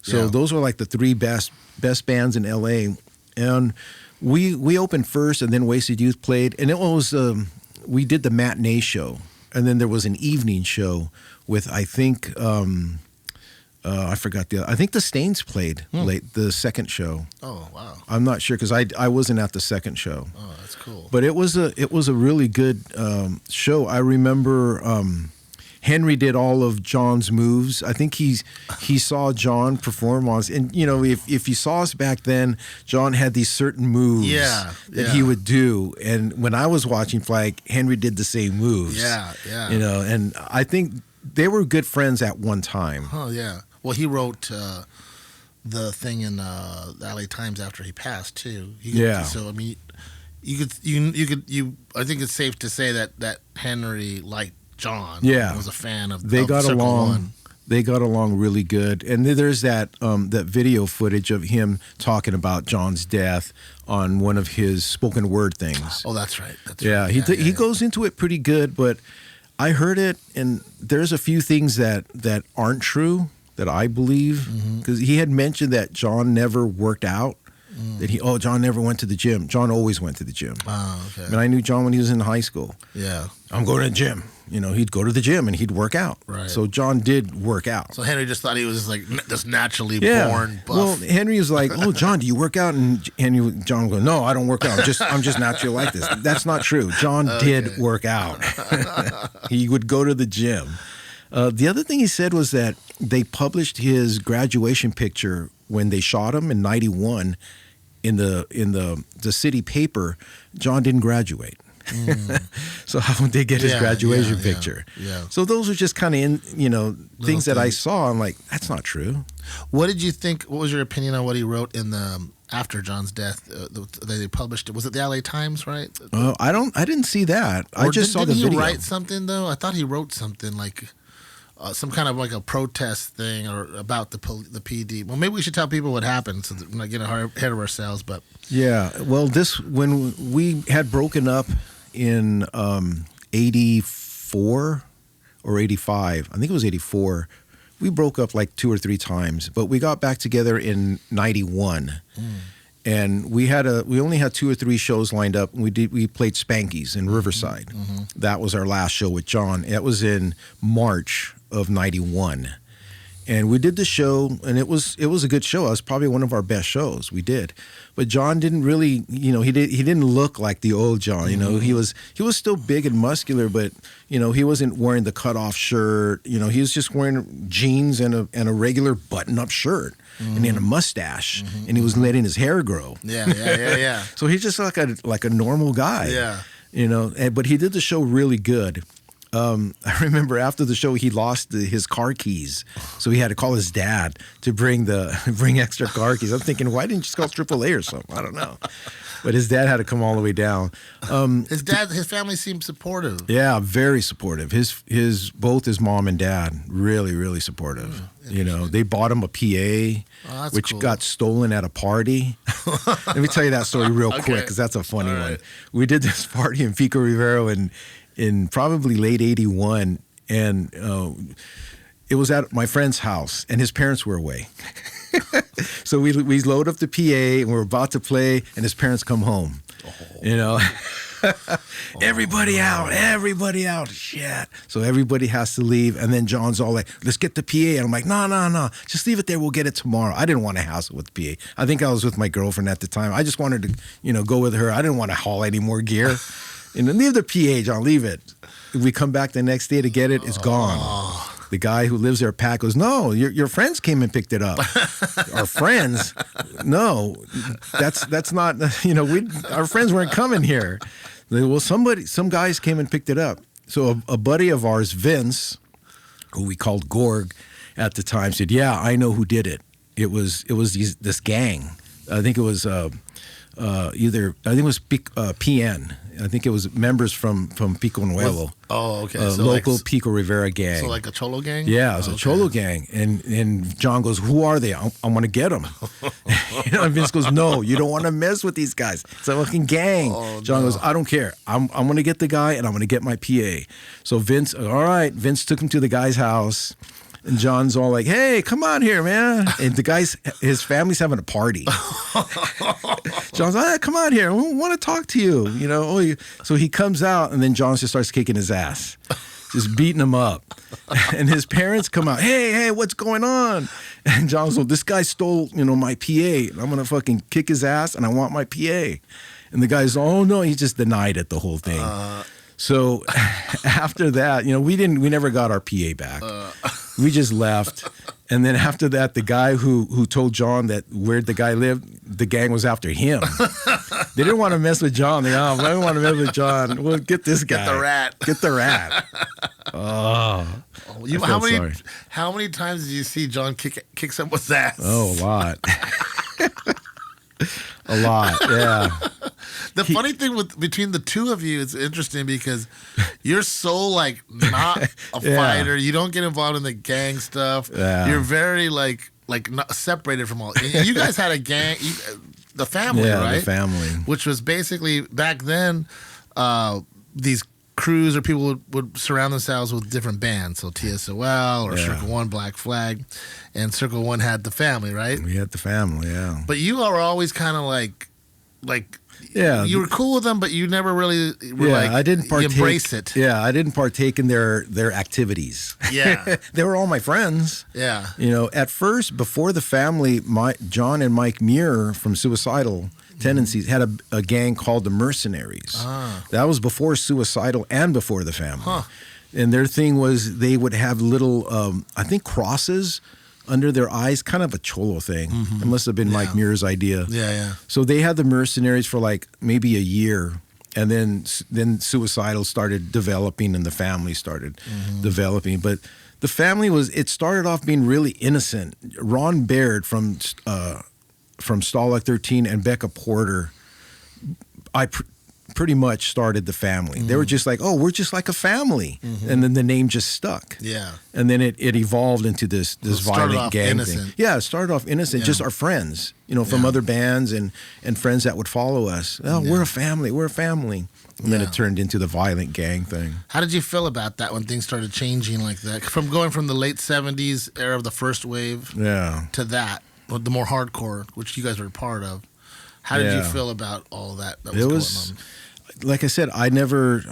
So those were like the 3 best bands in LA, and we opened first, and then Wasted Youth played, and it was we did the matinee show, and then there was an evening show with I think I forgot I think the Stains played late the second show. Oh, wow. I'm not sure because I wasn't at the second show. Oh, that's cool. But it was a really good show. I remember Henry did all of John's moves. I think he saw John perform on, and if you saw us back then, John had these certain moves that he would do, and when I was watching Flag, Henry did the same moves. And I think they were good friends at one time. Oh yeah. Well, he wrote the thing in the LA Times after he passed too. So I mean, you could. I think it's safe to say that Henry liked John. Yeah, was a fan of. They got Circle along. One. They got along really good, and there's that video footage of him talking about John's death on one of his spoken word things. Oh, that's right. He goes into it pretty good, but I heard it, and there's a few things that aren't true that I believe, because he had mentioned that John never worked out. That John never went to the gym. John always went to the gym. Oh, okay. And I knew John when he was in high school. Yeah. I'm going to the gym. He'd go to the gym and he'd work out. Right. So John did work out. So Henry just thought he was just naturally born buff. Well, Henry was like, "Oh, John, do you work out?" And John goes, "No, I don't work out. I'm just naturally like this." That's not true. John did work out. He would go to the gym. The other thing he said was that they published his graduation picture when they shot him in '91 in the city paper. John didn't graduate. So how would they get his graduation picture? Yeah. So those were just kind of things that I saw. I'm like, that's not true. What did you think? What was your opinion on what he wrote in the after John's death? They published it. Was it the LA Times, right? I didn't see that. I just saw the video. Did he write something though? I thought he wrote something like some kind of like a protest thing or about the PD. Well, maybe we should tell people what happened so that we're not getting ahead of ourselves. But yeah, well, when we had broken up in 84 or 85. I think it was 84. We broke up like 2 or 3 times, but we got back together in 91. And we only had 2 or 3 shows lined up. And we played Spanky's in Riverside. That was our last show with John. That was in March of 91. And we did the show, and it was a good show. It was probably one of our best shows we did. But John didn't really, he didn't look like the old John. He was still big and muscular, but he wasn't wearing the cutoff shirt. He was just wearing jeans and a regular button-up shirt, and he had a mustache, and he was letting his hair grow. Yeah. So he's just like a normal guy. Yeah. But he did the show really good. I remember after the show he lost his car keys, so he had to call his dad to bring extra car keys. I'm thinking, why didn't you just call AAA or something? I don't know, but his dad had to come all the way down. His family seemed supportive. Yeah, very supportive. Both his mom and dad really supportive. They bought him a PA, which cool. got stolen at a party. Let me tell you that story real quick because that's a funny one. We did this party in PICO Rivera in probably late 81, and it was at my friend's house, and his parents were away. So we load up the PA, and we're about to play, and his parents come home. Everybody out, shit. So everybody has to leave, and then John's all like, let's get the PA. And I'm like, no, just leave it there, we'll get it tomorrow. I didn't want to hassle with the PA. I think I was with my girlfriend at the time. I just wanted to, go with her. I didn't want to haul any more gear. Leave the PA, John, leave it. If we come back the next day to get it, it's gone. The guy who lives there, Pat, goes, no, your friends came and picked it up. Our friends? No, that's not, our friends weren't coming here. Well, some guys came and picked it up. So a buddy of ours, Vince, who we called Gorg at the time, said, yeah, I know who did it. It was this gang. I think it was PN. I think it was members from Pico Nuevo. Okay. So local Pico Rivera gang. So like a Cholo gang? Yeah, it was a Cholo gang. And John goes, who are they? I want to get them. And Vince goes, no, you don't want to mess with these guys. It's a fucking gang. John goes, I don't care. I'm going to get the guy and I'm going to get my PA. So Vince took him to the guy's house. And John's all like, hey, come on here, man. And his family's having a party. John's like, hey, come on here. We want to talk to you, So he comes out, and then John just starts kicking his ass, just beating him up. And his parents come out, hey, what's going on? And John's like, this guy stole, my PA. And I'm going to fucking kick his ass, and I want my PA. And the guy's, oh, no, he just denied it, the whole thing. So after that, we never got our PA back. We just left. And then after that, the guy who told John that where the guy lived, the gang was after him. They didn't want to mess with John. They don't want to mess with John. Well, get this guy. Get the rat. How many times did you see John kick someone's ass? Oh, a lot. A lot, yeah. The funny thing between the two of you, it's interesting because you're so not a fighter. You don't get involved in the gang stuff. Yeah. You're very not separated from all. You guys had a gang, the family, right? Yeah, the family, which was basically back then. These crews or people would surround themselves with different bands, so TSOL or Circle One, Black Flag, and Circle One had the family, right? We had the family, yeah. But you are always kind of like you were cool with them, but you never really were I didn't partake, you embrace it. Yeah, I didn't partake in their activities. Yeah. They were all my friends. Yeah. At first, before the family, John and Mike Muir from Suicidal Tendencies had a gang called the Mercenaries. That was before Suicidal and before the family. And their thing was they would have little, I think, crosses under their eyes, kind of a Cholo thing. It must have been Mike Muir's idea. Yeah. So they had the Mercenaries for maybe a year, and then Suicidal started developing, and the family started developing. But the family it started off being really innocent. Ron Baird from Stalag 13 and Becca Porter, I pretty much started the family. They were just like, oh, we're just like a family. And then the name just stuck. Yeah. And then it evolved into this violent gang innocent. thing. Yeah, it started off innocent, just our friends, from other bands and friends that would follow us. Oh, we're a family, we're a family. And then it turned into the violent gang thing. How did you feel about that when things started changing like that? From going from the late 70s era of the first wave to that, the more hardcore, which you guys were a part of. How did you feel about all of that was going on? Like I said, I never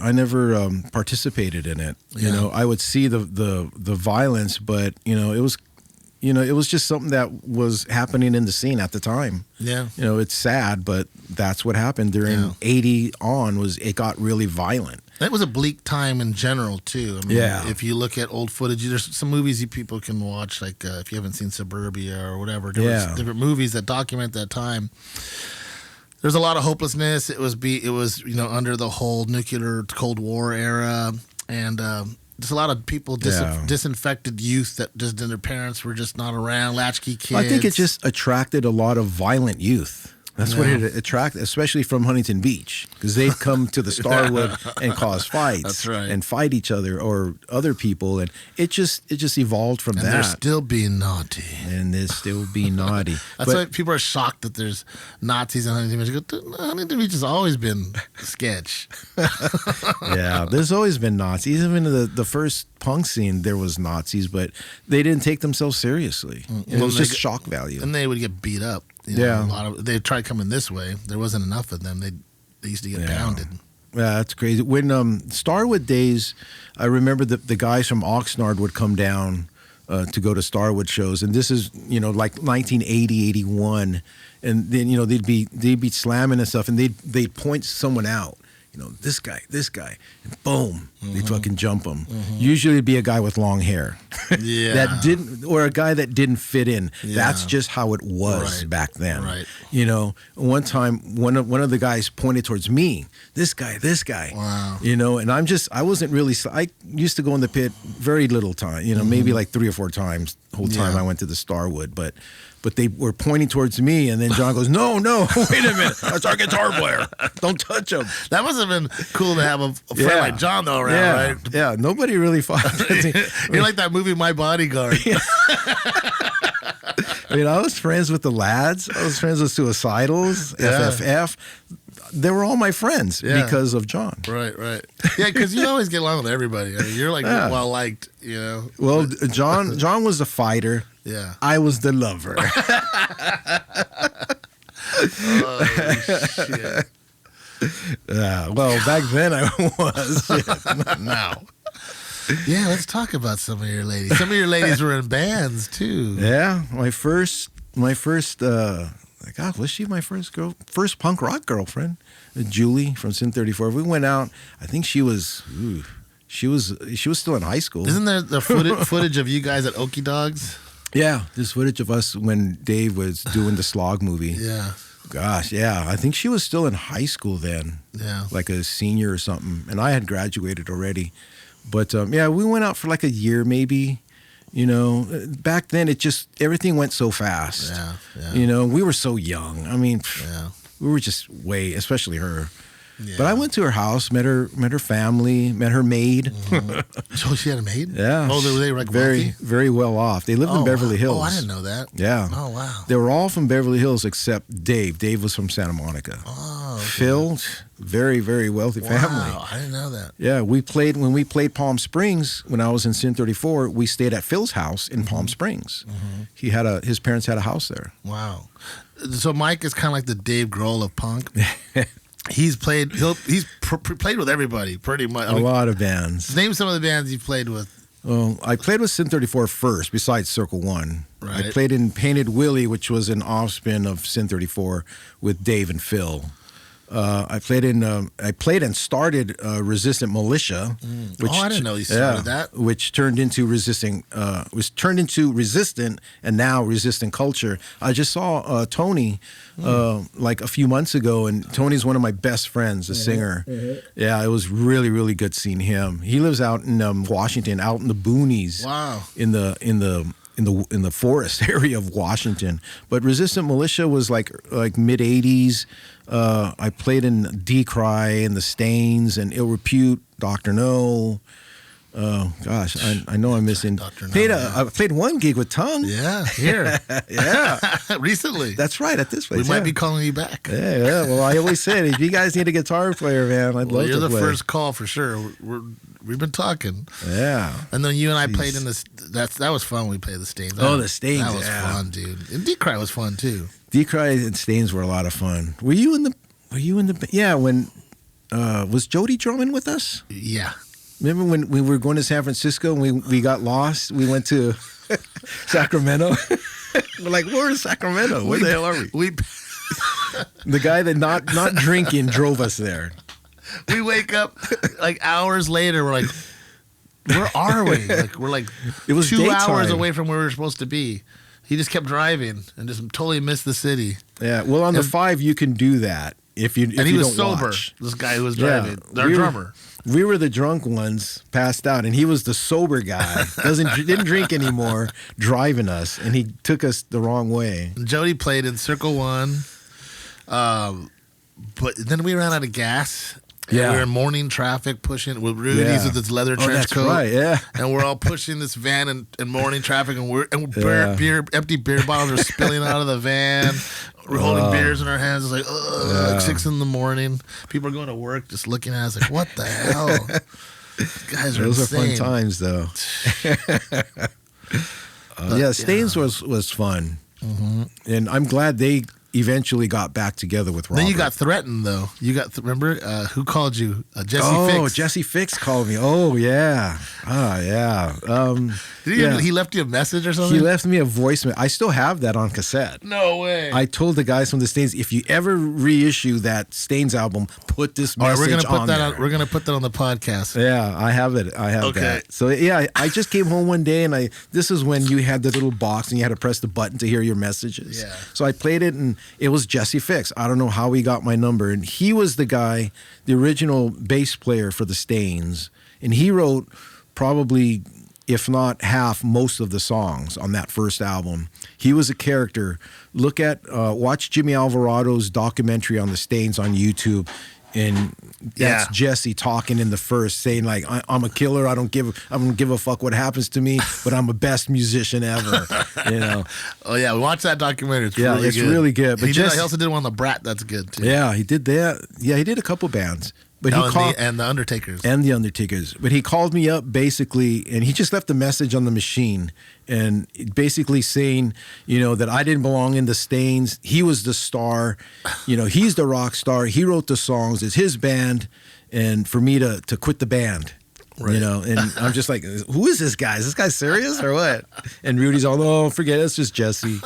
participated in it. You know, I would see the violence, but it was just something that was happening in the scene at the time. Yeah. It's sad, but that's what happened during 80 on. It got really violent. That was a bleak time in general too. I mean, if you look at old footage, there's some movies you people can watch, like if you haven't seen Suburbia or whatever, different movies that document that time. There's a lot of hopelessness. It was under the whole nuclear Cold War era, and there's a lot of people disinfected youth that just their parents were just not around, latchkey kids. I think it just attracted a lot of violent youth. That's what it attracted, especially from Huntington Beach, because they'd come to the Starwood and cause fights. That's right. And fight each other or other people, and it just evolved from that. And they're still being naughty. And they're still being naughty. That's why people are shocked that there's Nazis in Huntington Beach. You go, Huntington Beach has always been sketch. Yeah, there's always been Nazis. Even in the first punk scene, there was Nazis, but they didn't take themselves seriously. It was just shock value. And they would get beat up. They tried coming this way. There wasn't enough of them. They used to get pounded. Yeah, that's crazy. When Starwood days, I remember the guys from Oxnard would come down to go to Starwood shows, and this is like 1980, 81, and then they'd be slamming and stuff, and they'd point someone out. This guy, and boom, they fucking jump him. Usually it'd be a guy with long hair. Or a guy that didn't fit in. That's just how it was back then. Right. One time, one of the guys pointed towards me. This guy. Wow. And I wasn't really, I used to go in the pit very little time, maybe like 3 or 4 times the whole time I went to the Starwood, but they were pointing towards me, and then John goes, no, wait a minute, that's our guitar player. Don't touch him. That must have been cool to have a friend like John, though, around, right? Yeah, nobody really fought. You're like that movie, My Bodyguard. I was friends with the Lads. I was friends with Suicidals, FFF. They were all my friends because of John. Right. Yeah, because you always get along with everybody. I mean, you're like well-liked, Well, John was the fighter. Yeah. I was the lover. Oh, shit. Well, back then I was. Not now. Yeah, let's talk about some of your ladies. Some of your ladies were in bands, too. Yeah, my first God, was she my first punk rock girlfriend? Julie from Sin 34. We went out. I think she was still in high school. Isn't there the footage of you guys at Okie Dogs? Yeah, there's footage of us when Dave was doing the Slog movie. Yeah. Gosh, yeah. I think she was still in high school then. Yeah. Like a senior or something. And I had graduated already. But we went out for like a year maybe. Back then everything went so fast. Yeah. We were so young. I mean, we were just especially her. Yeah. But I went to her house, met her family, met her maid. So she had a maid? Yeah. Oh, they were like very, wealthy? very well off. They lived in Beverly Hills. Oh, I didn't know that. Yeah. Oh, wow. They were all from Beverly Hills except Dave. Dave was from Santa Monica. Oh, okay. Phil, very, very wealthy family. Wow, I didn't know that. Yeah, when we played Palm Springs when I was in Sin 34, we stayed at Phil's house in Palm Springs. He had his parents had a house there. Wow. So Mike is kind of like the Dave Grohl of punk. He's played with everybody pretty much. A lot of bands. Name some of the bands you played with. Well, I played with Sin 34 first, besides Circle One. Right. I played in Painted Willie, which was an offspin of Sin 34 with Dave and Phil. I played and started Resistant Militia. Which, I didn't know you started that. Which turned into Resistant, and now Resistant Culture. I just saw Tony like a few months ago, and Tony's one of my best friends, a singer. Yeah, it was really, really good seeing him. He lives out in Washington, out in the boonies. Wow. In the in the forest area of Washington. But Resistant Militia was like mid '80s. I played in DECRY and the Stains and Ill Repute, Dr. No. Gosh, I know I'm missing. I played one gig with Tongue. Yeah, here. Yeah. Recently. That's right, at this place. We might be calling you back. Yeah. Well, I always said, if you guys need a guitar player, man, I'd love to You're the play. first call for sure. We've been talking. Yeah. And then you and I played in this. That was fun. We played the Stains. The Stains. That was fun, dude. And DECRY was fun too. DECRY and Stains were a lot of fun. Were you in the? Yeah. When was Jody drumming with us? Yeah. Remember when we were going to San Francisco and we got lost? We went to Sacramento. We're like, we're in Sacramento. Where the hell are we? The guy that not drinking drove us there. We wake up like hours later. We're like, where are we? We're like it was 2 daytime. hours away from where we were supposed to be. He just kept driving and just totally missed the city. Yeah. Well, on the 5 you can do that if he was don't sober. Watch. This guy who was driving, our drummer. We were the drunk ones, passed out, and he was the sober guy. Didn't drink anymore, driving us, and he took us the wrong way. And Jody played in Circle One, but then we ran out of gas. And we were in morning traffic pushing with Rudy's with his leather trench coat. Right, yeah. And we're all pushing this van in morning traffic, and empty beer bottles are spilling out of the van. We're holding beers in our hands. It's like 6 a.m. People are going to work just looking at us like, what the hell? These guys are Those insane. are fun times, though. Stains was fun. Mm-hmm. And I'm glad they eventually got back together with Robert. Then you got threatened, though. Remember, who called you? Jesse Fix. Oh, Jesse Fix called me. Oh, yeah. He left you a message or something? He left me a voicemail. I still have that on cassette. No way. I told the guys from the Stains, if you ever reissue that Stains album, put this message on there. We're going to put that on the podcast. Yeah, I have it. I have that. So, yeah, I just came home one day, and this is when you had the little box, and you had to press the button to hear your messages. Yeah. So I played it, and it was Jesse Fix. I don't know how he got my number. And he was the guy, the original bass player for the Stains, and he wrote probably, if not half, most of the songs on that first album. He was a character. Watch Jimmy Alvarado's documentary on the Stains on YouTube, and that's Jesse talking in the first, saying like, I'm a killer. I don't give a fuck what happens to me, but I'm the best musician ever. You know. Oh yeah, watch that documentary. It's really good. But he also did one on the Brat. That's good too. Yeah, he did that. Yeah, he did a couple bands. But and the Undertakers. And the Undertakers. But he called me up basically, and he just left a message on the machine, and basically saying, that I didn't belong in the Stains. He was the star. He's the rock star. He wrote the songs. It's his band, and for me to quit the band. Right. And I'm just like, who is this guy? Is this guy serious or what? And Rudy's all, no, forget it. It's just Jesse.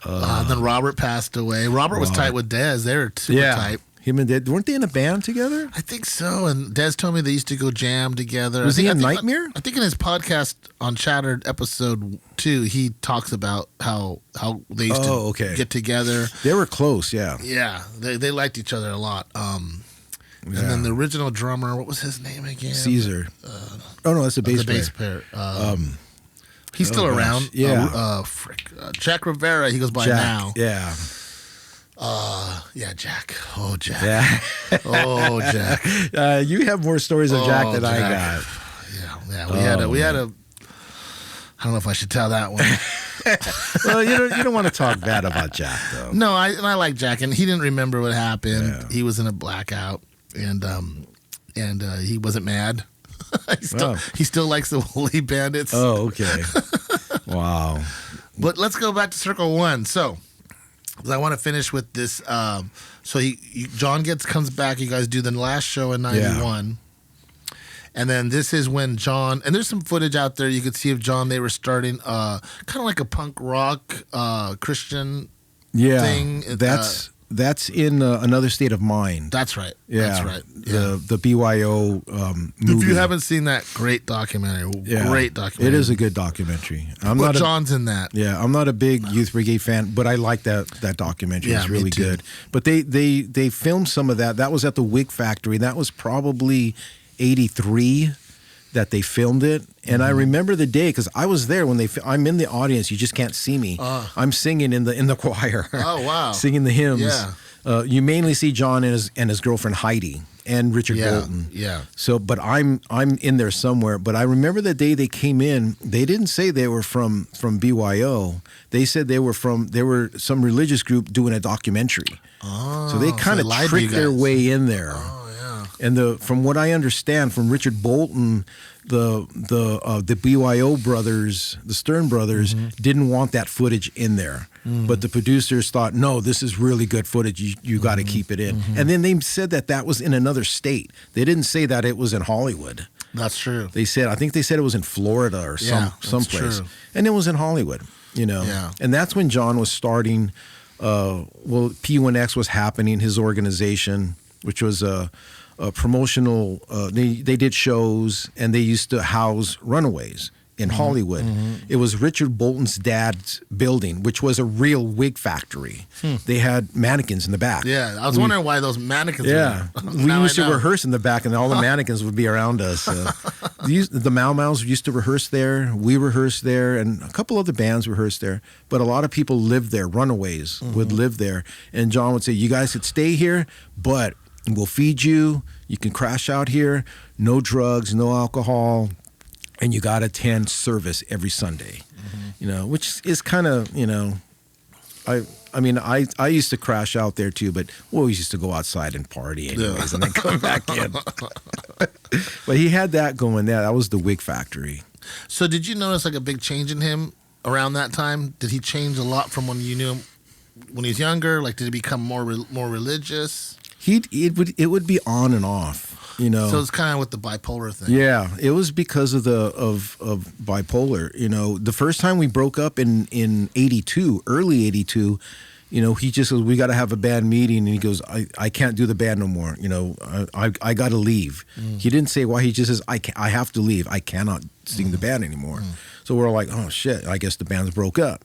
Then Robert passed away. Robert was tight with Dez. They were super tight. Him and Dez, weren't they in a band together? I think so. And Dez told me they used to go jam together. Was he in Nightmare? I think in his podcast on Shattered episode 2, he talks about how they used to get together. They were close, yeah. Yeah, they liked each other a lot. And then the original drummer, what was his name again? Caesar. No, that's a bass player. The bass player. He's still around. Yeah. Jack Rivera, he goes by now. Yeah. Jack. Oh, Jack. Yeah. Oh, Jack. You have more stories of Jack than Jack. I got. Yeah. We had a. I don't know if I should tell that one. Well, you don't want to talk bad about Jack, though. No, I like Jack, and he didn't remember what happened. Yeah. He was in a blackout, and he wasn't mad. He still likes the Woolly Bandits. Oh, okay. Wow. But let's go back to Circle One. So. I want to finish with this. John comes back. You guys do the last show in '91, and then this is when John. And there's some footage out there you could see of John. They were starting kind of like a punk rock Christian thing. That's in Another State of Mind. That's right. Yeah, that's right. Yeah. The BYO movie. If you haven't seen that, great documentary. Great documentary. It is a good documentary. John's in that. Yeah, I'm not a big Youth Brigade fan, but I like that documentary. It's really good. But they filmed some of that. That was at the Wig Factory. That was probably '83. that they filmed it. And I remember the day because I was there when I'm in the audience. You just can't see me. I'm singing in the choir. Oh, wow. Singing the hymns. Yeah. You mainly see John and his girlfriend Heidi and Richard Bolton. Yeah. So, but I'm in there somewhere. But I remember the day they came in. They didn't say they were from BYO. They said they were some religious group doing a documentary. Oh, so they kind of tricked their way in there. Oh, yeah. And from what I understand from Richard Bolton, the BYO brothers, the Stern brothers, didn't want that footage in there. But the producers thought, no, this is really good footage. You got to keep it in. And then they said that was in another state. They didn't say that it was in Hollywood. That's true. I think they said it was in Florida or someplace. True. And it was in Hollywood, Yeah. And that's when John was starting. P1X was happening, his organization, which was a promotional. They did shows, and they used to house runaways in Hollywood. It was Richard Bolton's dad's building, which was a real wig factory. They had mannequins in the back. Yeah, I was wondering why those mannequins were there. We used to rehearse in the back, and all the mannequins would be around us. The Mau Mau's used to rehearse there. We rehearsed there, and a couple other bands rehearsed there. But a lot of people lived there. Runaways would live there. And John would say, you guys could stay here, but we'll feed you. You can crash out here. No drugs, no alcohol. And you got to attend service every Sunday, which is kind of, I used to crash out there too, but we always used to go outside and party anyways and then come back in. But he had that going there. That was the wig factory. So did you notice like a big change in him around that time? Did he change a lot from when you knew him when he was younger? Like, did he become more religious? It would be on and off. So it's kind of with the bipolar thing. Yeah, it was because of bipolar. The first time we broke up in '82, early '82, he just goes, we got to have a band meeting, and he goes, I can't do the band no more. I got to leave. He didn't say why. He just says, I have to leave. I cannot sing the band anymore. So we're like, oh shit, I guess the band's broke up.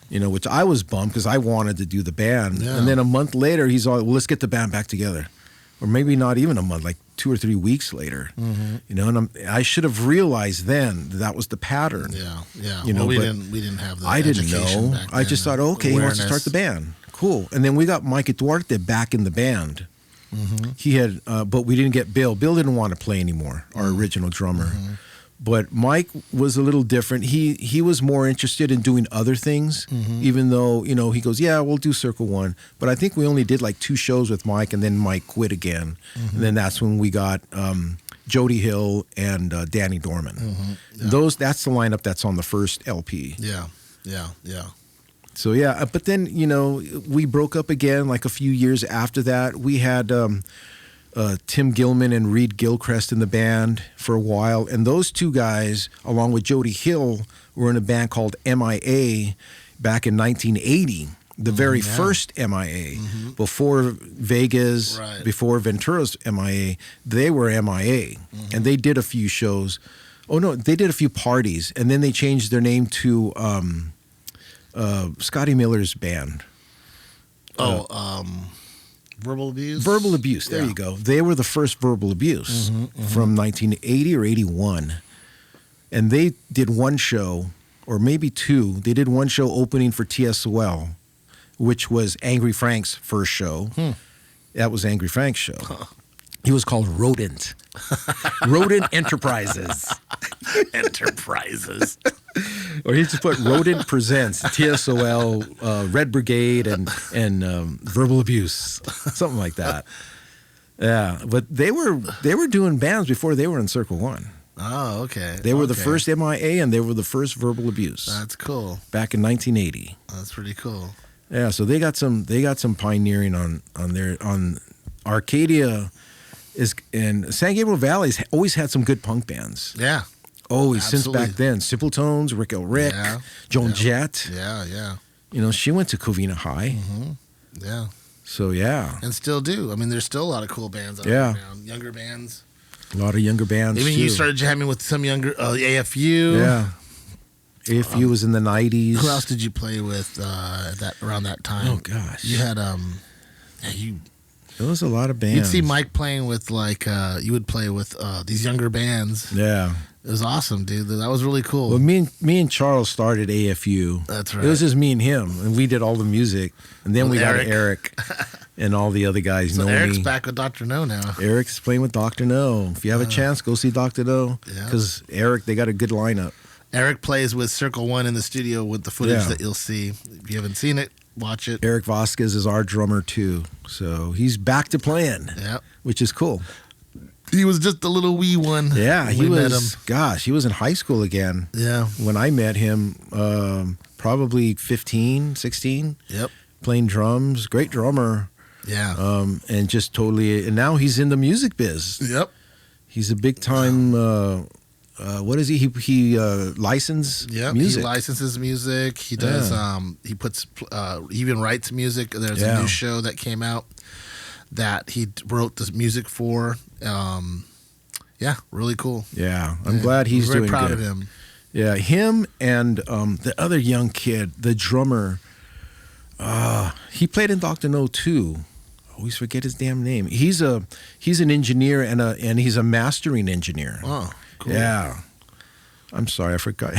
Which I was bummed because I wanted to do the band. Yeah. And then a month later, he's all, well, let's get the band back together. Or maybe not even a month, like 2 or 3 weeks later, and I should have realized then that was the pattern. Yeah. Well, we didn't have that. I didn't know. Back I just thought, okay, he wants to start the band. Cool. And then we got Mike Duarte back in the band. He had, but we didn't get Bill. Bill didn't want to play anymore, our original drummer. But Mike was a little different. He was more interested in doing other things, even though, he goes, yeah, we'll do Circle One. But I think we only did like 2 shows with Mike, and then Mike quit again. And then that's when we got Jody Hill and Danny Dorman. That's the lineup that's on the first LP. Yeah. So, yeah, but then, we broke up again like a few years after that. We had Tim Gilman and Reed Gilchrist in the band for a while. And those 2 guys, along with Jody Hill, were in a band called MIA back in 1980. The very first MIA. Before Vegas, before Ventura's MIA, they were MIA. And they did a few shows. Oh, no, they did a few parties. And then they changed their name to Scotty Miller's band. Verbal Abuse? Verbal Abuse, there you go. They were the first Verbal Abuse from 1980 or 81. And they did 1 show, or maybe 2. They did 1 show opening for TSOL, which was Angry Frank's first show. That was Angry Frank's show. He was called Rodent. Rodent Enterprises. Enterprises. Or he just put Rodent Presents, TSOL, Red Brigade, and Verbal Abuse, something like that. Yeah, but they were doing bands before they were in Circle One. Oh, okay. They were the first MIA, and they were the first Verbal Abuse. That's cool. Back in 1980. That's pretty cool. Yeah, so they got some pioneering on Arcadia and San Gabriel Valley's always had some good punk bands. Yeah. Always, Absolutely. since back then. Simple Tones, Rick L. Rick, Joan Jett. Yeah. She went to Covina High. Yeah. So, yeah. And still do. I mean, there's still a lot of cool bands out there now. Younger bands. A lot of younger bands, Even too. you started jamming with some younger, AFU. Yeah. AFU was in the 90s. Who else did you play with around that time? Oh, gosh. You had, There was a lot of bands. You'd see Mike playing with you would play with these younger bands. Yeah. It was awesome, dude. That was really cool. Well, me and Charles started AFU. That's right. It was just me and him, and we did all the music. And then we got Eric and all the other guys. So know Eric's me. back with Dr. No now. Eric's playing with Dr. No. If you have a chance, go see Dr. No. Because Eric, they got a good lineup. Eric plays with Circle One in the studio with the footage that you'll see. If you haven't seen it, watch it. Eric Vasquez is our drummer too, so he's back to playing. Which is cool. He was just a little wee one. Yeah, he was. Met him. Gosh, he was in high school again. Yeah. When I met him, probably 15, 16. Yep. Playing drums, great drummer. Yeah. And just totally. And now he's in the music biz. Yep. He's a big time. What is he? He licensed music. He licenses music. He does. He puts. He even writes music. There's a new show that came out that he wrote the music for. Really cool. Yeah, I'm glad he's doing good. Very proud of him. Yeah, him and the other young kid, the drummer. He played in Dr. No too. I always forget his damn name. He's an engineer and he's a mastering engineer. Oh, cool. Yeah. I'm sorry, I forgot.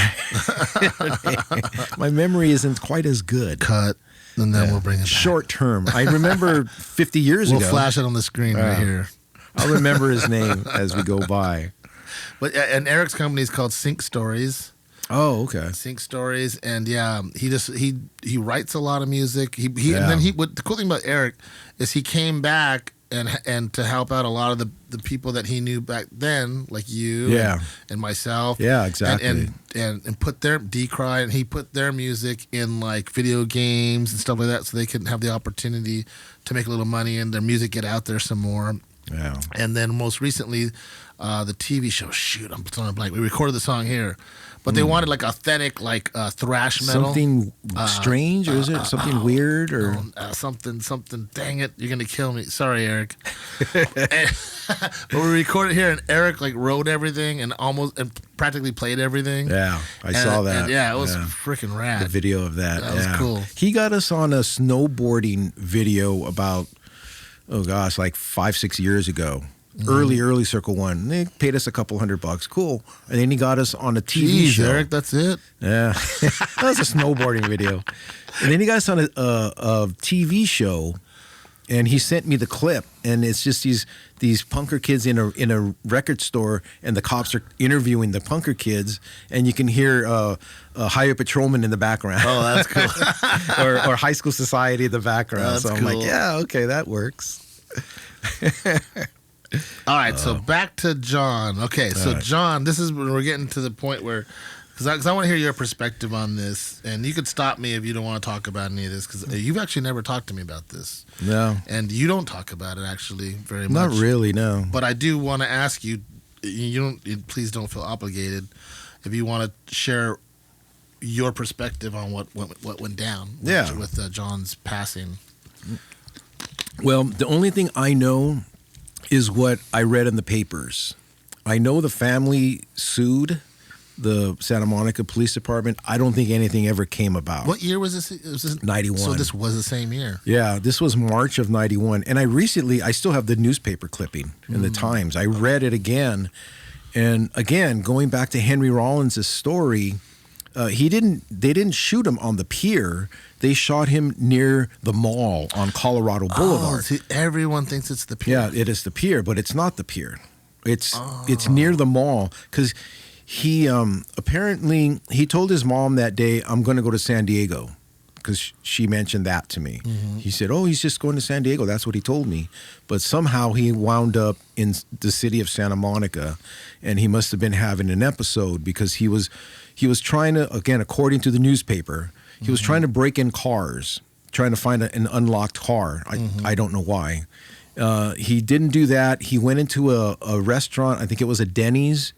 My memory isn't quite as good. Cut, and then we'll bring it back. Short term. I remember 50 years ago. We'll flash it on the screen right here. I'll remember his name as we go by. But and Eric's company is called Sync Stories. Oh, okay. Sync Stories, and he writes a lot of music. And then what the cool thing about Eric is he came back and to help out a lot of the people that he knew back then, like you and myself. Yeah, exactly. And put their DECRY, and he put their music in like video games and stuff like that, so they could have the opportunity to make a little money and their music get out there some more. Yeah. And then most recently, the TV show. Shoot, I'm drawing a blank. We recorded the song here. But they wanted like authentic, like thrash metal. Something strange, or is it something weird, or something? Dang it, you're gonna kill me. Sorry, Eric. But we recorded here, and Eric like wrote everything and practically played everything. Yeah, I saw that. It was freaking rad. The video of that. That was cool. He got us on a snowboarding video about, like 5-6 years ago. Early Circle One. They paid us a couple $100. Cool. And then he got us on a TV show. Eric, that's it? Yeah. That was a snowboarding video. And then he got us on a TV show, and he sent me the clip, and it's just these punker kids in a record store, and the cops are interviewing the punker kids, and you can hear a highway patrolman in the background. Oh, that's cool. or High School Society in the background. That's so I'm like, yeah, okay, that works. All right, so back to John. Okay, so John, this is when we're getting to the point where, because I want to hear your perspective on this, and you could stop me if you don't want to talk about any of this, because you've actually never talked to me about this. No. And you don't talk about it, actually, very much. Not really, no. But I do want to ask you, please don't feel obligated, if you want to share your perspective on what went down with John's passing. Well, the only thing I know is what I read in the papers. I know the family sued the Santa Monica Police Department. I don't think anything ever came about. What year was this? Was this 91. So this was the same year. Yeah, this was March of 91. And I still have the newspaper clipping in the Times. I read it again. And again, going back to Henry Rollins' story, they didn't shoot him on the pier. They shot him near the mall on Colorado Boulevard. See, everyone thinks it's the pier. Yeah, it is the pier, but it's not the pier. It's near the mall, because he apparently he told his mom that day, I'm going to go to San Diego, because she mentioned that to me. He said, he's just going to San Diego. That's what he told me. But somehow he wound up in the city of Santa Monica, and he must have been having an episode, because he was trying to, again, according to the newspaper, he was trying to break in cars, trying to find an unlocked car. I don't know why. He didn't do that. He went into a restaurant, I think it was a Denny's,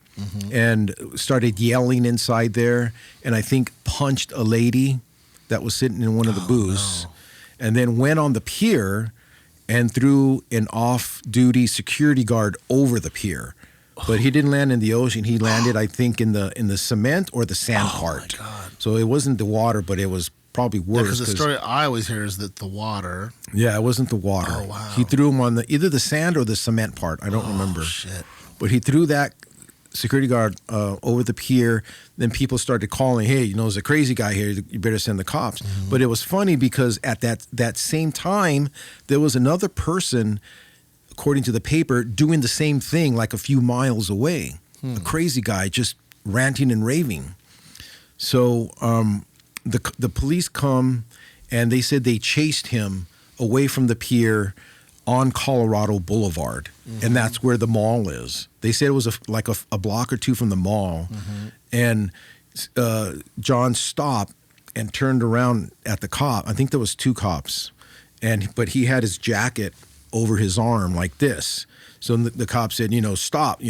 and started yelling inside there, and I think punched a lady that was sitting in one of the booths, and then went on the pier and threw an off-duty security guard over the pier. But he didn't land in the ocean. He landed, I think, in the cement or the sand part. My God. So it wasn't the water, but it was probably worse. Because the story I always hear is that the water. Yeah, it wasn't the water. Oh, wow. He threw him on either the sand or the cement part. I don't remember. Shit. But he threw that security guard over the pier. Then people started calling, hey, there's a crazy guy here. You better send the cops. But it was funny because at that same time, there was another person, according to the paper, doing the same thing like a few miles away. A crazy guy just ranting and raving. So the police come, and they said they chased him away from the pier on Colorado Boulevard, and that's where the mall is. They said it was like a block or two from the mall, and John stopped and turned around at the cop. I think there was 2 cops, but he had his jacket over his arm like this. So the cop said, stop,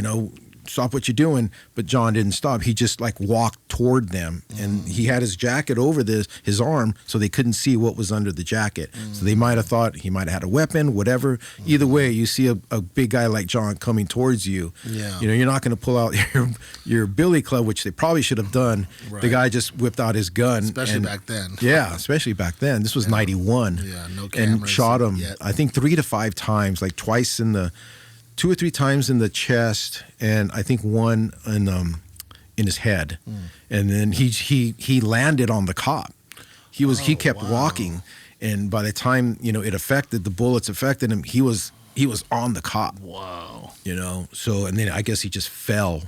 stop what you're doing. But John didn't stop. He just like walked toward them, and he had his jacket over his arm so they couldn't see what was under the jacket. So they might have thought he might have had a weapon, whatever. Either way, you see a big guy like John coming towards you. Yeah. You're not going to pull out your billy club, which they probably should have done. Right. The guy just whipped out his gun. Especially back then. Yeah, especially back then. This was 91. Yeah, no cameras and shot him, yet. I think 3 to 5 times, like twice in the 2 or 3 times in the chest, and I think one in his head, and then he landed on the cop. He kept walking, and by the time the bullets affected him, he was on the cop. Wow. So and then I guess he just fell,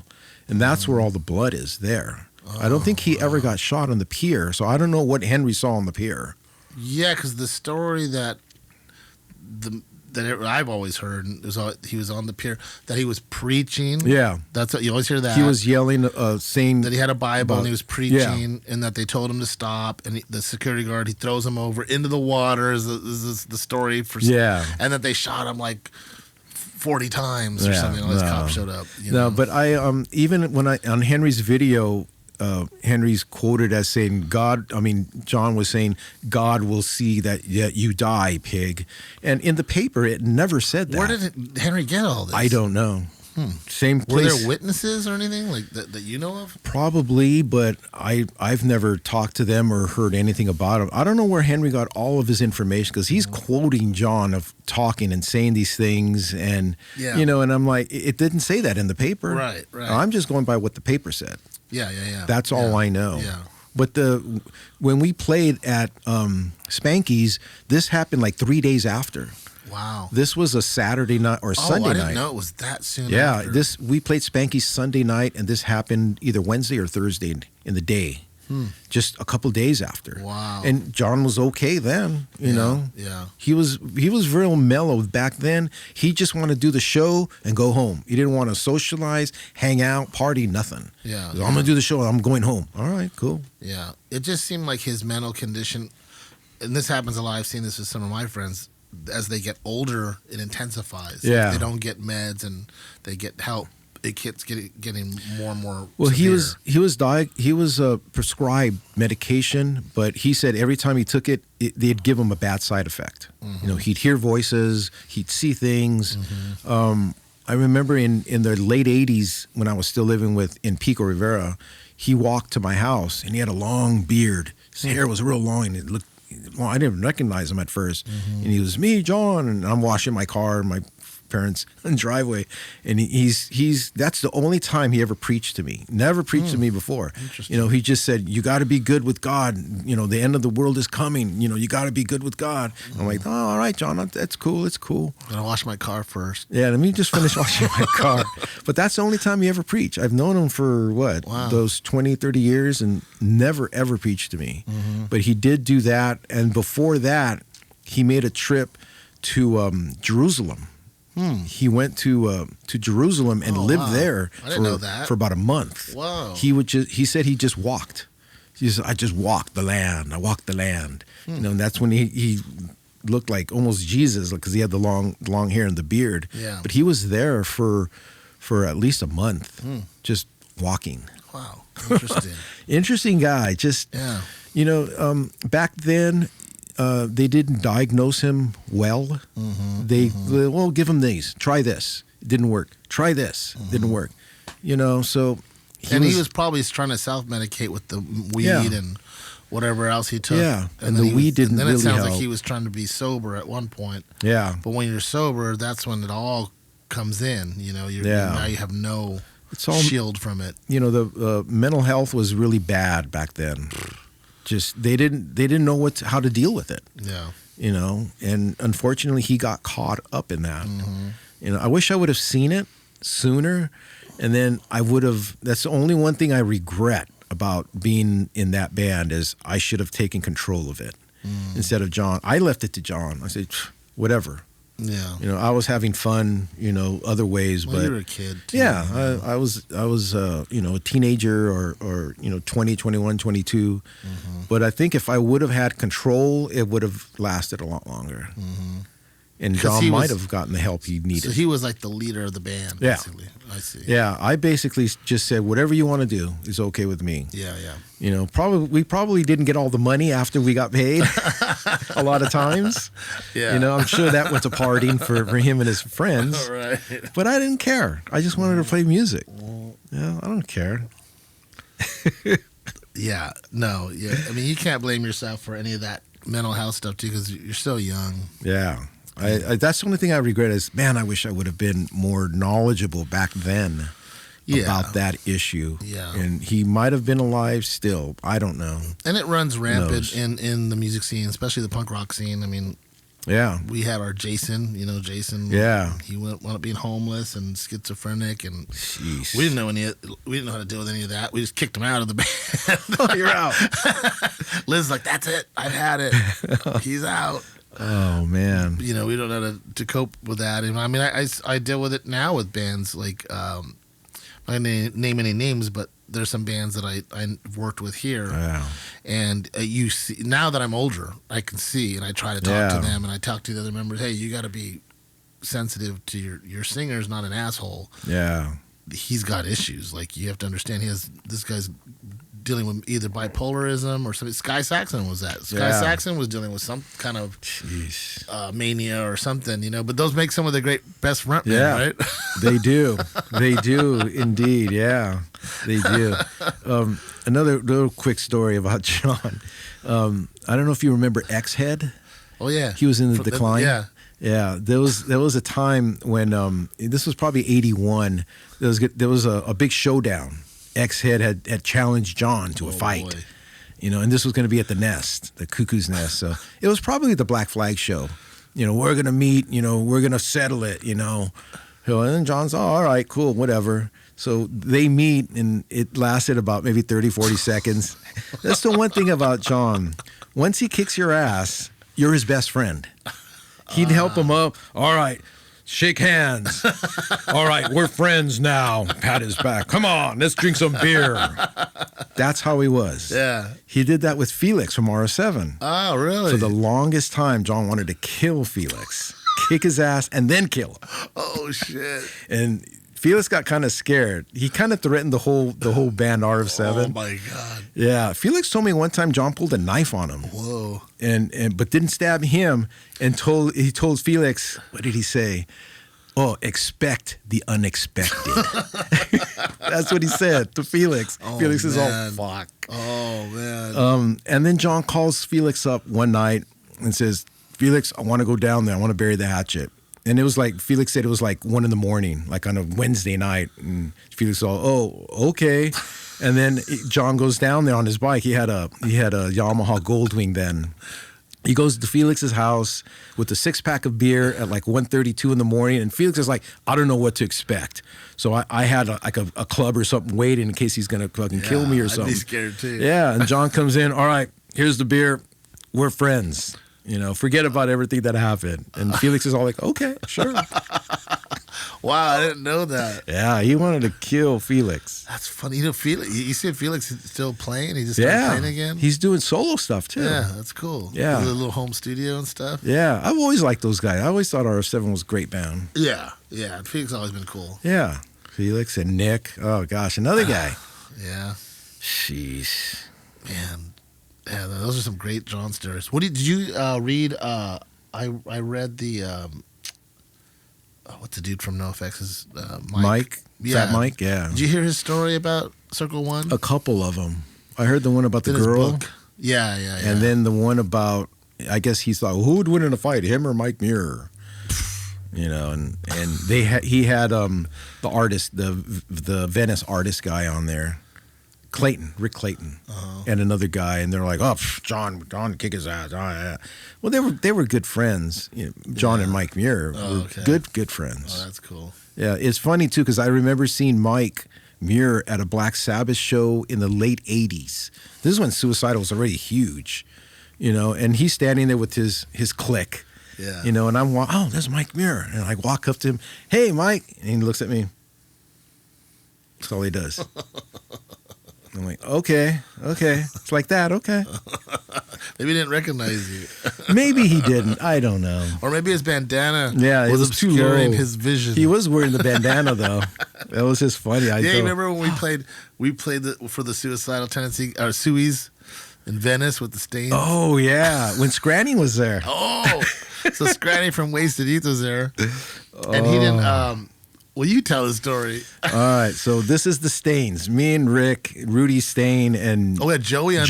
and that's where all the blood is there. I don't think he ever got shot on the pier, so I don't know what Henry saw on the pier. Yeah, because the story that I've always heard he was on the pier, that he was preaching. Yeah, that's what you always hear. That he was yelling, saying that he had a Bible and he was preaching, and that they told him to stop. And the security guard, he throws him over into the water. Is the story for? Yeah, and that they shot him like 40 times or something. All these cops showed up. No, but I even when on Henry's video. Henry's quoted as saying, John was saying, God will see that you die, pig. And in the paper, it never said that. Where did Henry get all this? I don't know. Same place. Were there witnesses or anything like that you know of? Probably, but I've never talked to them or heard anything about him. I don't know where Henry got all of his information, because he's quoting John of talking and saying these things, and and I'm like, it didn't say that in the paper. Right. I'm just going by what the paper said. Yeah. That's all I know. Yeah. But when we played at Spanky's, this happened like 3 days after. Wow. This was a Saturday night or Sunday night. I didn't know it was that soon. Yeah, after. we played Spanky's Sunday night, and this happened either Wednesday or Thursday in the day. Just a couple days after. Wow. And John was okay then, you know. Yeah. He was real mellow back then. He just wanted to do the show and go home. He didn't want to socialize, hang out, party, nothing. Yeah. I'm going to do the show. I'm going home. All right, cool. Yeah. It just seemed like his mental condition, and this happens a lot. I've seen this with some of my friends. As they get older, it intensifies. Yeah. If they don't get meds and they get help, it gets getting more and more. Well, severe. he was prescribed medication, but he said every time he took it, they'd give him a bad side effect. He'd hear voices, he'd see things. I remember in the late '80s when I was still living in PICO, Rivera, he walked to my house and he had a long beard. His hair was real long and it looked. Well, I didn't recognize him at first, and he was me, John, and I'm washing my car in my parents' driveway, and that's the only time he ever preached to me. Never preached to me before. He just said, "You got to be good with God. The end of the world is coming. You got to be good with God." I'm like, "Oh, all right, John, that's cool. It's cool." I'm gonna wash my car first. Yeah, let me just finish washing my car. But that's the only time he ever preached. I've known him for those 20, 30 years, and never ever preached to me. But he did do that, and before that, he made a trip to Jerusalem. He went to Jerusalem and lived there for about a month. Wow. He said he just walked. He said, I just walked the land. I walked the land. And that's when he looked like almost Jesus, because he had the long hair and the beard. Yeah. But he was there for at least a month, just walking. Wow. Interesting. Interesting guy. Just back then. They didn't diagnose him well. Give him these. Try this. It didn't work. Try this. Didn't work. So he was probably trying to self-medicate with the weed and whatever else he took. Yeah, and the weed didn't really help. And then it sounds like he was trying to be sober at one point. Yeah. But when you're sober, that's when it all comes in. You know, now you have no shield from it. You know, the mental health was really bad back then. Just they didn't know how to deal with it. Yeah. You know, and unfortunately, he got caught up in that. You know, I wish I would have seen it sooner, and then I would have. That's the only one thing I regret about being in that band is I should have taken control of it instead of John. I left it to John. I said, whatever. Yeah. You know, I was having fun, you know, other ways. Well, but you were a kid, too. Yeah. I was you know, a teenager or you know, 20, 21, 22. But I think if I would have had control, it would have lasted a lot longer. And John might have gotten the help he needed. So he was like the leader of the band, basically. I see. Yeah, I basically just said, whatever you want to do is okay with me. Yeah. You know, we probably didn't get all the money after we got paid a lot of times. Yeah. You know, I'm sure that went to partying for him and his friends. Right. But I didn't care. I just wanted to play music. Yeah, I don't care. Yeah. I mean, you can't blame yourself for any of that mental health stuff, too, because you're still young. Yeah. That's the only thing I regret is, man, I wish I would have been more knowledgeable back then about that issue. Yeah. And he might have been alive still. I don't know. And it runs rampant in the music scene, especially the punk rock scene. I mean, we had our Jason, you know, Jason. Yeah. He wound up being homeless and schizophrenic, and we didn't know how to deal with any of that. We just kicked him out of the band. Oh, you're out. Liz's like, that's it. I've had it. He's out. Oh man! You know, we don't know how to cope with that. I mean, I deal with it now with bands like I'm not gonna name any names, but there's some bands that I worked with here, and you see now that I'm older, I can see, and I try to talk to them, and I talk to the other members. Hey, you got to be sensitive to your singer's not an asshole. Yeah, he's got issues. Like you have to understand, this guy's dealing with either bipolarism or something. Sky Saxon was that. Sky Saxon was dealing with some kind of mania or something, you know. But those make some of the great best frontmen, right? They do. They do indeed. Yeah, they do. Another little quick story about John. I don't know if you remember X-Head. Oh yeah, he was in the Decline. Yeah. There was a time when this was probably '81. There was a big showdown. X-Head had challenged John to a fight, boy. You know, and this was going to be at the Nest, the Cuckoo's Nest. So it was probably the Black Flag show. You know, we're going to meet, you know, we're going to settle it, you know. So, and then John's, all right, cool, whatever. So they meet, and it lasted about maybe 30, 40 seconds. That's the one thing about John. Once he kicks your ass, you're his best friend. He'd help him up. All right. Shake hands. All right, we're friends now. Pat his back. Come on, let's drink some beer. That's how he was. Yeah. He did that with Felix from RS7. Oh, really? For the longest time, John wanted to kill Felix, kick his ass, and then kill him. Oh, shit. And Felix got kind of scared. He kind of threatened the whole band RF7. Oh my God. Yeah. Felix told me one time John pulled a knife on him. Whoa. But didn't stab him, and he told Felix, what did he say? Oh, expect the unexpected. That's what he said to Felix. Oh, Felix is man. all fuck. Oh man. And then John calls Felix up one night and says, Felix, I want to go down there. I want to bury the hatchet. And it was like, Felix said it was like 1 a.m, like on a Wednesday night. And Felix was all, oh, okay. And then John goes down there on his bike. He had a Yamaha Goldwing then. He goes to Felix's house with a 6-pack of beer at like 1:32 in the morning. And Felix is like, I don't know what to expect. So I had a club or something waiting in case he's going to fucking kill me or something. I'd be scared too. Yeah. And John comes in, all right, here's the beer. We're friends. You know, forget about everything that happened. And Felix is all like, okay, sure. Wow, I didn't know that. Yeah, he wanted to kill Felix. That's funny. You know, you said Felix is still playing? He just started playing again? He's doing solo stuff, too. Yeah, that's cool. Yeah. With a little home studio and stuff. Yeah, I've always liked those guys. I always thought RF7 was a great band. Yeah. Felix has always been cool. Yeah. Felix and Nick. Oh, gosh, another guy. Yeah. Sheesh. Man. Yeah, those are some great John stories. What did you read? I read the what's the dude from NoFX's Mike Yeah. Fat Mike, yeah. Did you hear his story about Circle One? A couple of them. I heard the one about the In his girl. book. Yeah. And then the one about, I guess he thought, who would win in a fight, him or Mike Muir? You know, and he had the artist, the Venice artist guy on there, Rick Clayton, and another guy, and they're like, oh, John kick his ass. Oh, yeah. Well, they were good friends. You know, John and Mike Muir were good friends. Oh, that's cool. Yeah, it's funny too because I remember seeing Mike Muir at a Black Sabbath show in the late '80s. This is when Suicidal was already huge, you know, and he's standing there with his clique. Yeah. You know, and I'm oh, there's Mike Muir. And I walk up to him, hey, Mike. And he looks at me. That's all he does. I'm like, okay. It's like that, okay. Maybe he didn't recognize you. Maybe he didn't. I don't know. Or maybe his bandana it was too obscuring low. his vision. He was wearing the bandana, though. That was just funny. You remember when we played for the Suicidal Tendency, or Suies in Venice with the Stains? Oh, yeah. When Scranny was there. Oh, so Scranny from Wasted Youth was there, and he didn't. Well, you tell the story. All right, so this is the Stains. Me and Rick, Rudy Stain, and Joey on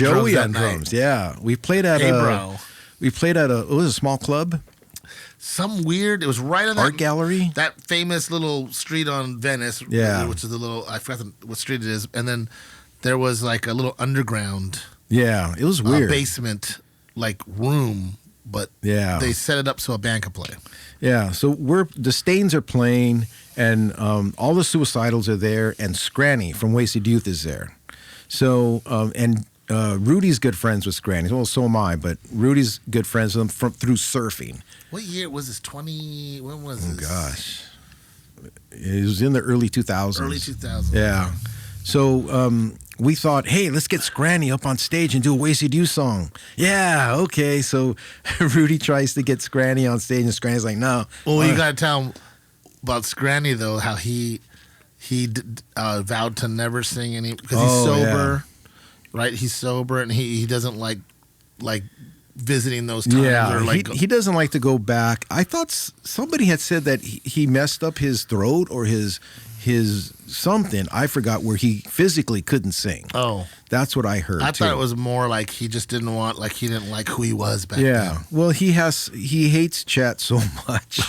drums. Yeah, we played at it was a small club. Some weird. It was right on that art gallery, that famous little street on Venice. Yeah, which is a little. I forgot what street it is, and then there was like a little underground. Yeah, it was weird basement like room. But they set it up so a band could play. Yeah, so the Stains are playing, and all the Suicidals are there, and Scranny from Wasted Youth is there. So and Rudy's good friends with Scranny. Well, so am I, but Rudy's good friends with him through surfing. What year was this? When was this? Oh gosh, it was in the early 2000s. Early 2000s. Yeah. So we thought, hey, let's get Scranny up on stage and do a Wasted Youth song. Yeah, okay. So Rudy tries to get Scranny on stage, and Scranny's like, no. Well, you got to tell him about Scranny, though, how he vowed to never sing any, because he's sober, right? He's sober, and he doesn't like visiting those times. Yeah, or he doesn't like to go back. I thought somebody had said that he messed up his throat or his something. I forgot, where he physically couldn't sing. Oh. That's what I heard. I thought it was more like he just didn't want, like he didn't like who he was back then. Yeah. Well, he hates Chet so much.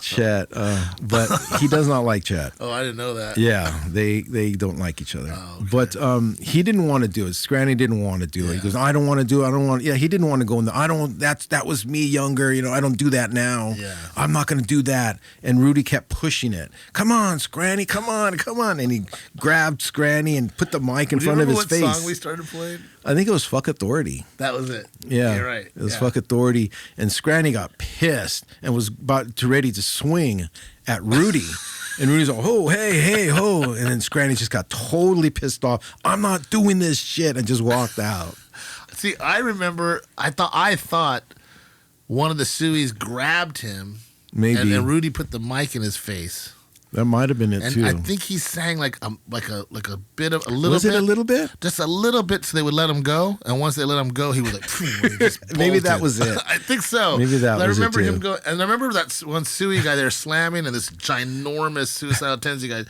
Chet, but he does not like Chet. Oh, I didn't know that. Yeah, they don't like each other. Oh, okay. But he didn't want to do it. Scranny didn't want to do it. He goes, I don't want to do it. I don't want. Yeah, he didn't want to go in the. That was me younger. You know, I don't do that now. Yeah. I'm not going to do that. And Rudy kept pushing it. Come on, Scranny. Come on. And he grabbed Scranny and put the mic in front of his face. What song we started playing? I think it was Fuck Authority. That was it. Yeah, you're right. It was Fuck Authority, and Scranny got pissed and was ready to swing at Rudy. And Rudy's like, oh, hey, ho. And then Scranny just got totally pissed off. I'm not doing this shit, and just walked out. See, I remember, I thought one of the Sueys grabbed him. Maybe. And then Rudy put the mic in his face. That might have been it, and too. I think he sang like a little bit. Was it a little bit? Just a little bit, so they would let him go. And once they let him go, he was like, he just maybe that was it. I think so. Maybe that was it, I remember too. him go, and I remember that one Suey guy there slamming, and this ginormous Suicidal Tendency guy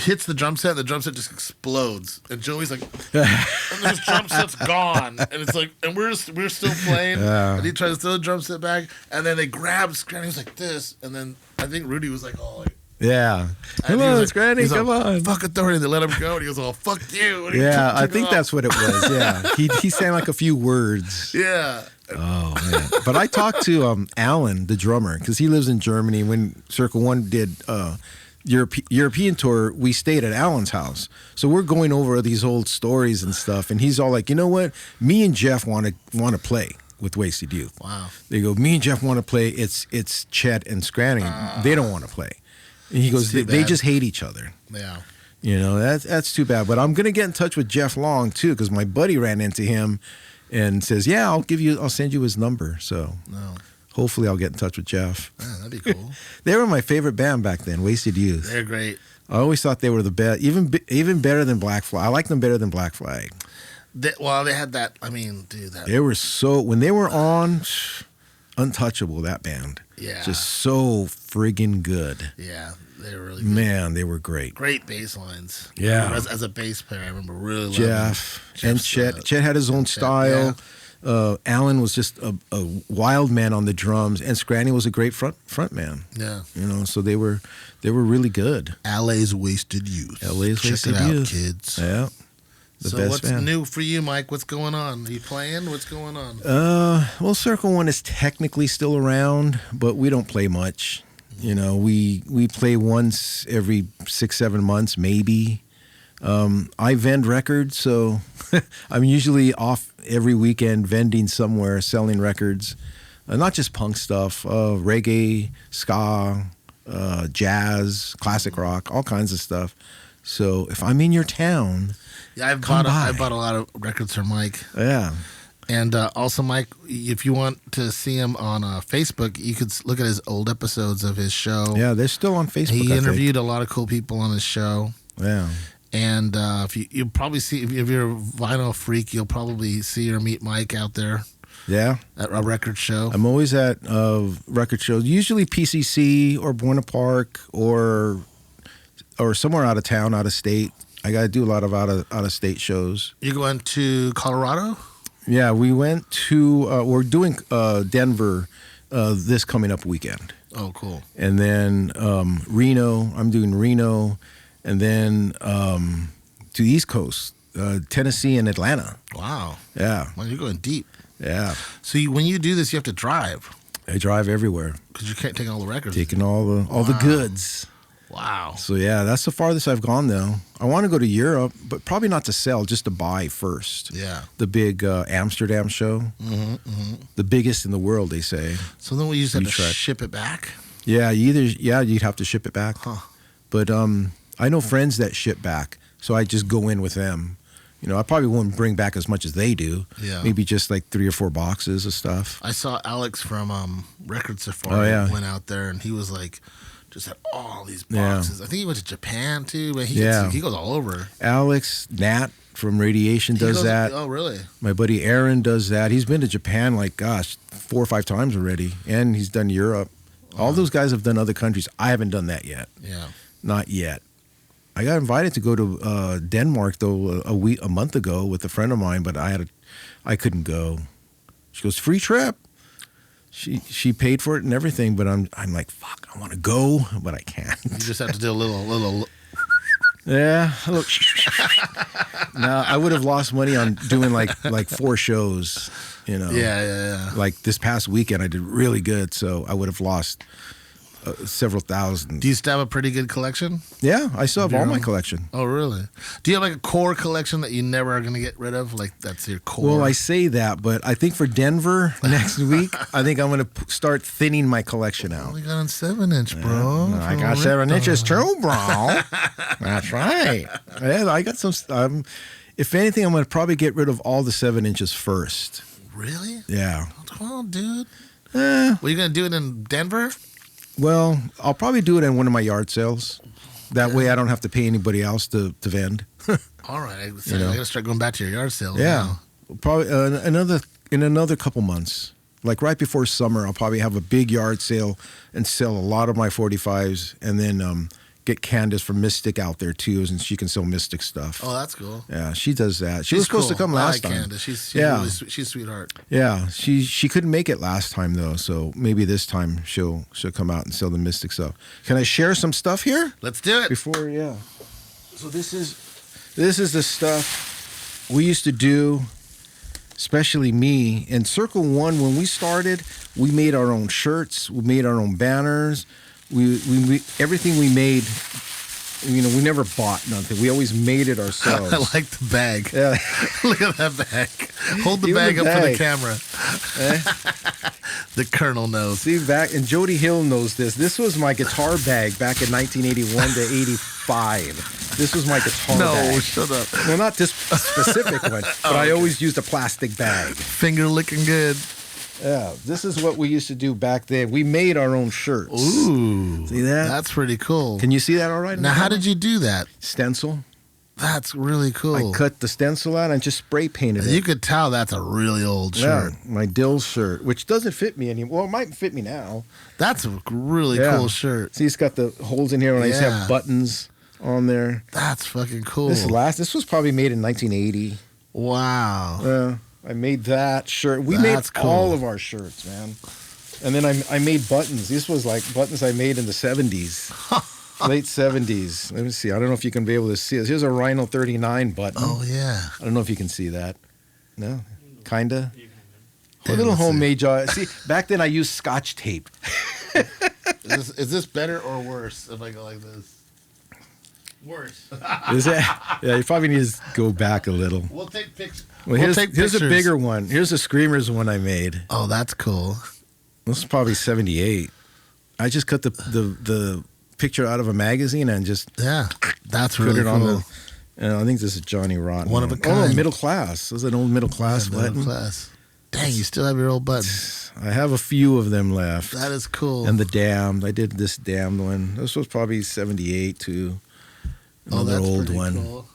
hits the drum set, and the drum set just explodes. And Joey's like, and this drum set's gone. And it's like, and we're still playing. And he tries to throw the drum set back, and then they grabbed Scranny. He was like this, and then I think Rudy was like, oh, like, yeah. Come on, Scranny, come on. Fuck Authority. They let him go, and he goes, oh, fuck you. Yeah, I think that's what it was. Yeah. He sang like a few words. Yeah. Oh, man. But I talked to Alan, the drummer, because he lives in Germany. When Circle One did European tour, we stayed at Alan's house. So we're going over these old stories and stuff, and he's all like, you know what? Me and Jeff want to play with Wasted Youth. Wow. They go, me and Jeff want to play. It's Chet and Scranny. They don't want to play. And he goes, they just hate each other. Yeah. You know, that's too bad. But I'm going to get in touch with Jeff Long, too, because my buddy ran into him and says, yeah, I'll send you his number. So hopefully I'll get in touch with Jeff. Yeah, that'd be cool. They were my favorite band back then, Wasted Youth. They're great. I always thought they were the best, even better than Black Flag. I like them better than Black Flag. They had that, I mean, dude. They were when they were on, untouchable, that band. Yeah. Just so friggin' good. Yeah. They were really good. Man, they were great. Great bass lines. Yeah. As a bass player, I remember really loving Jeff and Jeff's, Chet had his own style. Yeah. Alan was just a wild man on the drums, and Scranny was a great front man. Yeah. So they were really good. LA's Wasted Youth. LA's Check Wasted it out, Youth. kids. Yeah. So what's new for you, Mike? What's going on? Are you playing? What's going on? Well, Circle One is technically still around, but we don't play much. We play once every 6-7 months, maybe. I vend records, so I'm usually off every weekend vending somewhere, selling records. Not just punk stuff, reggae, ska, jazz, classic rock, all kinds of stuff. So if I'm in your town, yeah, I bought a lot of records from Mike. Yeah. And also, Mike, if you want to see him on Facebook, you could look at his old episodes of his show. Yeah, they're still on Facebook. He interviewed a lot of cool people on his show. Yeah. And if you'll probably see, if you're a vinyl freak, you'll probably see or meet Mike out there. Yeah. At a record show. I'm always at record shows, usually PCC or Buena Park or somewhere out of town, out of state. I got to do a lot of out of state shows. You going to Colorado? Yeah, we went to, we're doing Denver this coming up weekend. Oh, cool. And then Reno, I'm doing Reno. And then to the East Coast, Tennessee and Atlanta. Wow. Yeah. Well, you're going deep. Yeah. So when you do this, you have to drive. I drive everywhere. Because you can't take all the records. Taking all the goods. Wow. So yeah, that's the farthest I've gone though. I want to go to Europe, but probably not to sell, just to buy first. Yeah. The big Amsterdam show. Mm-hmm, mm-hmm. The biggest in the world, they say. So then we just have to ship it back? Yeah, you'd have to ship it back. Huh. But I know friends that ship back, so I just go in with them. I probably wouldn't bring back as much as they do. Yeah. Maybe just like 3 or 4 boxes of stuff. I saw Alex from Record Safari went out there, and he was like, just had all these boxes. Yeah. I think he went to Japan too, but he goes all over. Alex, Nat from Radiation does that. Oh, really? My buddy Aaron does that. He's been to Japan 4 or 5 times already, and he's done Europe. All those guys have done other countries. I haven't done that yet. Yeah. Not yet. I got invited to go to Denmark though a month ago with a friend of mine, but I couldn't go. She goes, free trip. She paid for it and everything, but I'm like, fuck, I want to go, but I can't. You just have to do a little. Yeah. Look. No, I would have lost money on doing like 4 shows. Yeah. Like this past weekend, I did really good, so I would have lost several thousand. Do you still have a pretty good collection? Yeah, I still have all my collection. Oh, really? Do you have like a core collection that you never are going to get rid of? Like that's your core? Well, I say that, but I think for Denver next week, I think I'm going to start thinning my collection out. We got on 7-inch, bro. Yeah, I got 7 inches too, bro. That's right. Yeah, I got some. If anything, I'm going to probably get rid of all the 7 inches first. Really? Yeah. Come on, dude. Well, you going to do it in Denver? Well, I'll probably do it in one of my yard sales. That way I don't have to pay anybody else to vend. All right. I got to start going back to your yard sales. Yeah. Now. Probably in another couple months. Like right before summer, I'll probably have a big yard sale and sell a lot of my 45s, and then get Candace from Mystic out there too, and she can sell Mystic stuff. Oh, that's cool. Yeah, she does that. She was supposed to come last time. Candace. She's really she's a sweetheart. Yeah, she couldn't make it last time though, so maybe this time she'll come out and sell the Mystic stuff. Can I share some stuff here? Let's do it. So this is the stuff we used to do, especially me. And Circle One, when we started, we made our own shirts, we made our own banners. We everything we made, we never bought nothing. We always made it ourselves. I like the bag. Yeah. Look at that bag. Hold the bag up for the camera. The Colonel knows. See, and Jody Hill knows this. This was my guitar bag back in 1981 to 85. This was my guitar bag. No, shut up. No, not this specific one, but I always used a plastic bag. Finger licking good. Yeah, this is what we used to do back then. We made our own shirts. Ooh. See that? That's pretty cool. Can you see that all right? Now, how did you do that? Stencil. That's really cool. I cut the stencil out and just spray painted it. You could tell that's a really old shirt. Yeah, my Dill shirt, which doesn't fit me anymore. Well, it might fit me now. That's a really cool shirt. See, it's got the holes in here, and I used to have buttons on there. That's fucking cool. This was probably made in 1980. Wow. Yeah, I made that shirt. We made all of our shirts, man. And then I made buttons. This was like buttons I made in the 70s. Late 70s. Let me see. I don't know if you can be able to see this. Here's a Rhino 39 button. Oh, yeah. I don't know if you can see that. No? Kinda? A little homemade job. See, back then I used Scotch tape. Is this better or worse if I go like this? Worse. Is it? Yeah, you probably need to go back a little. We'll take pictures. Well, here's a bigger one. Here's a Screamers one I made. Oh, that's cool. This is probably 78. I just cut the picture out of a magazine and just that's really put it cool. on the. I think this is Johnny Rotten. One of a kind. Oh, middle class. This is an old middle class button. Middle class. Dang, you still have your old buttons. I have a few of them left. That is cool. And the Damned. I did this Damned one. This was probably 78 too. Another old one. Cool.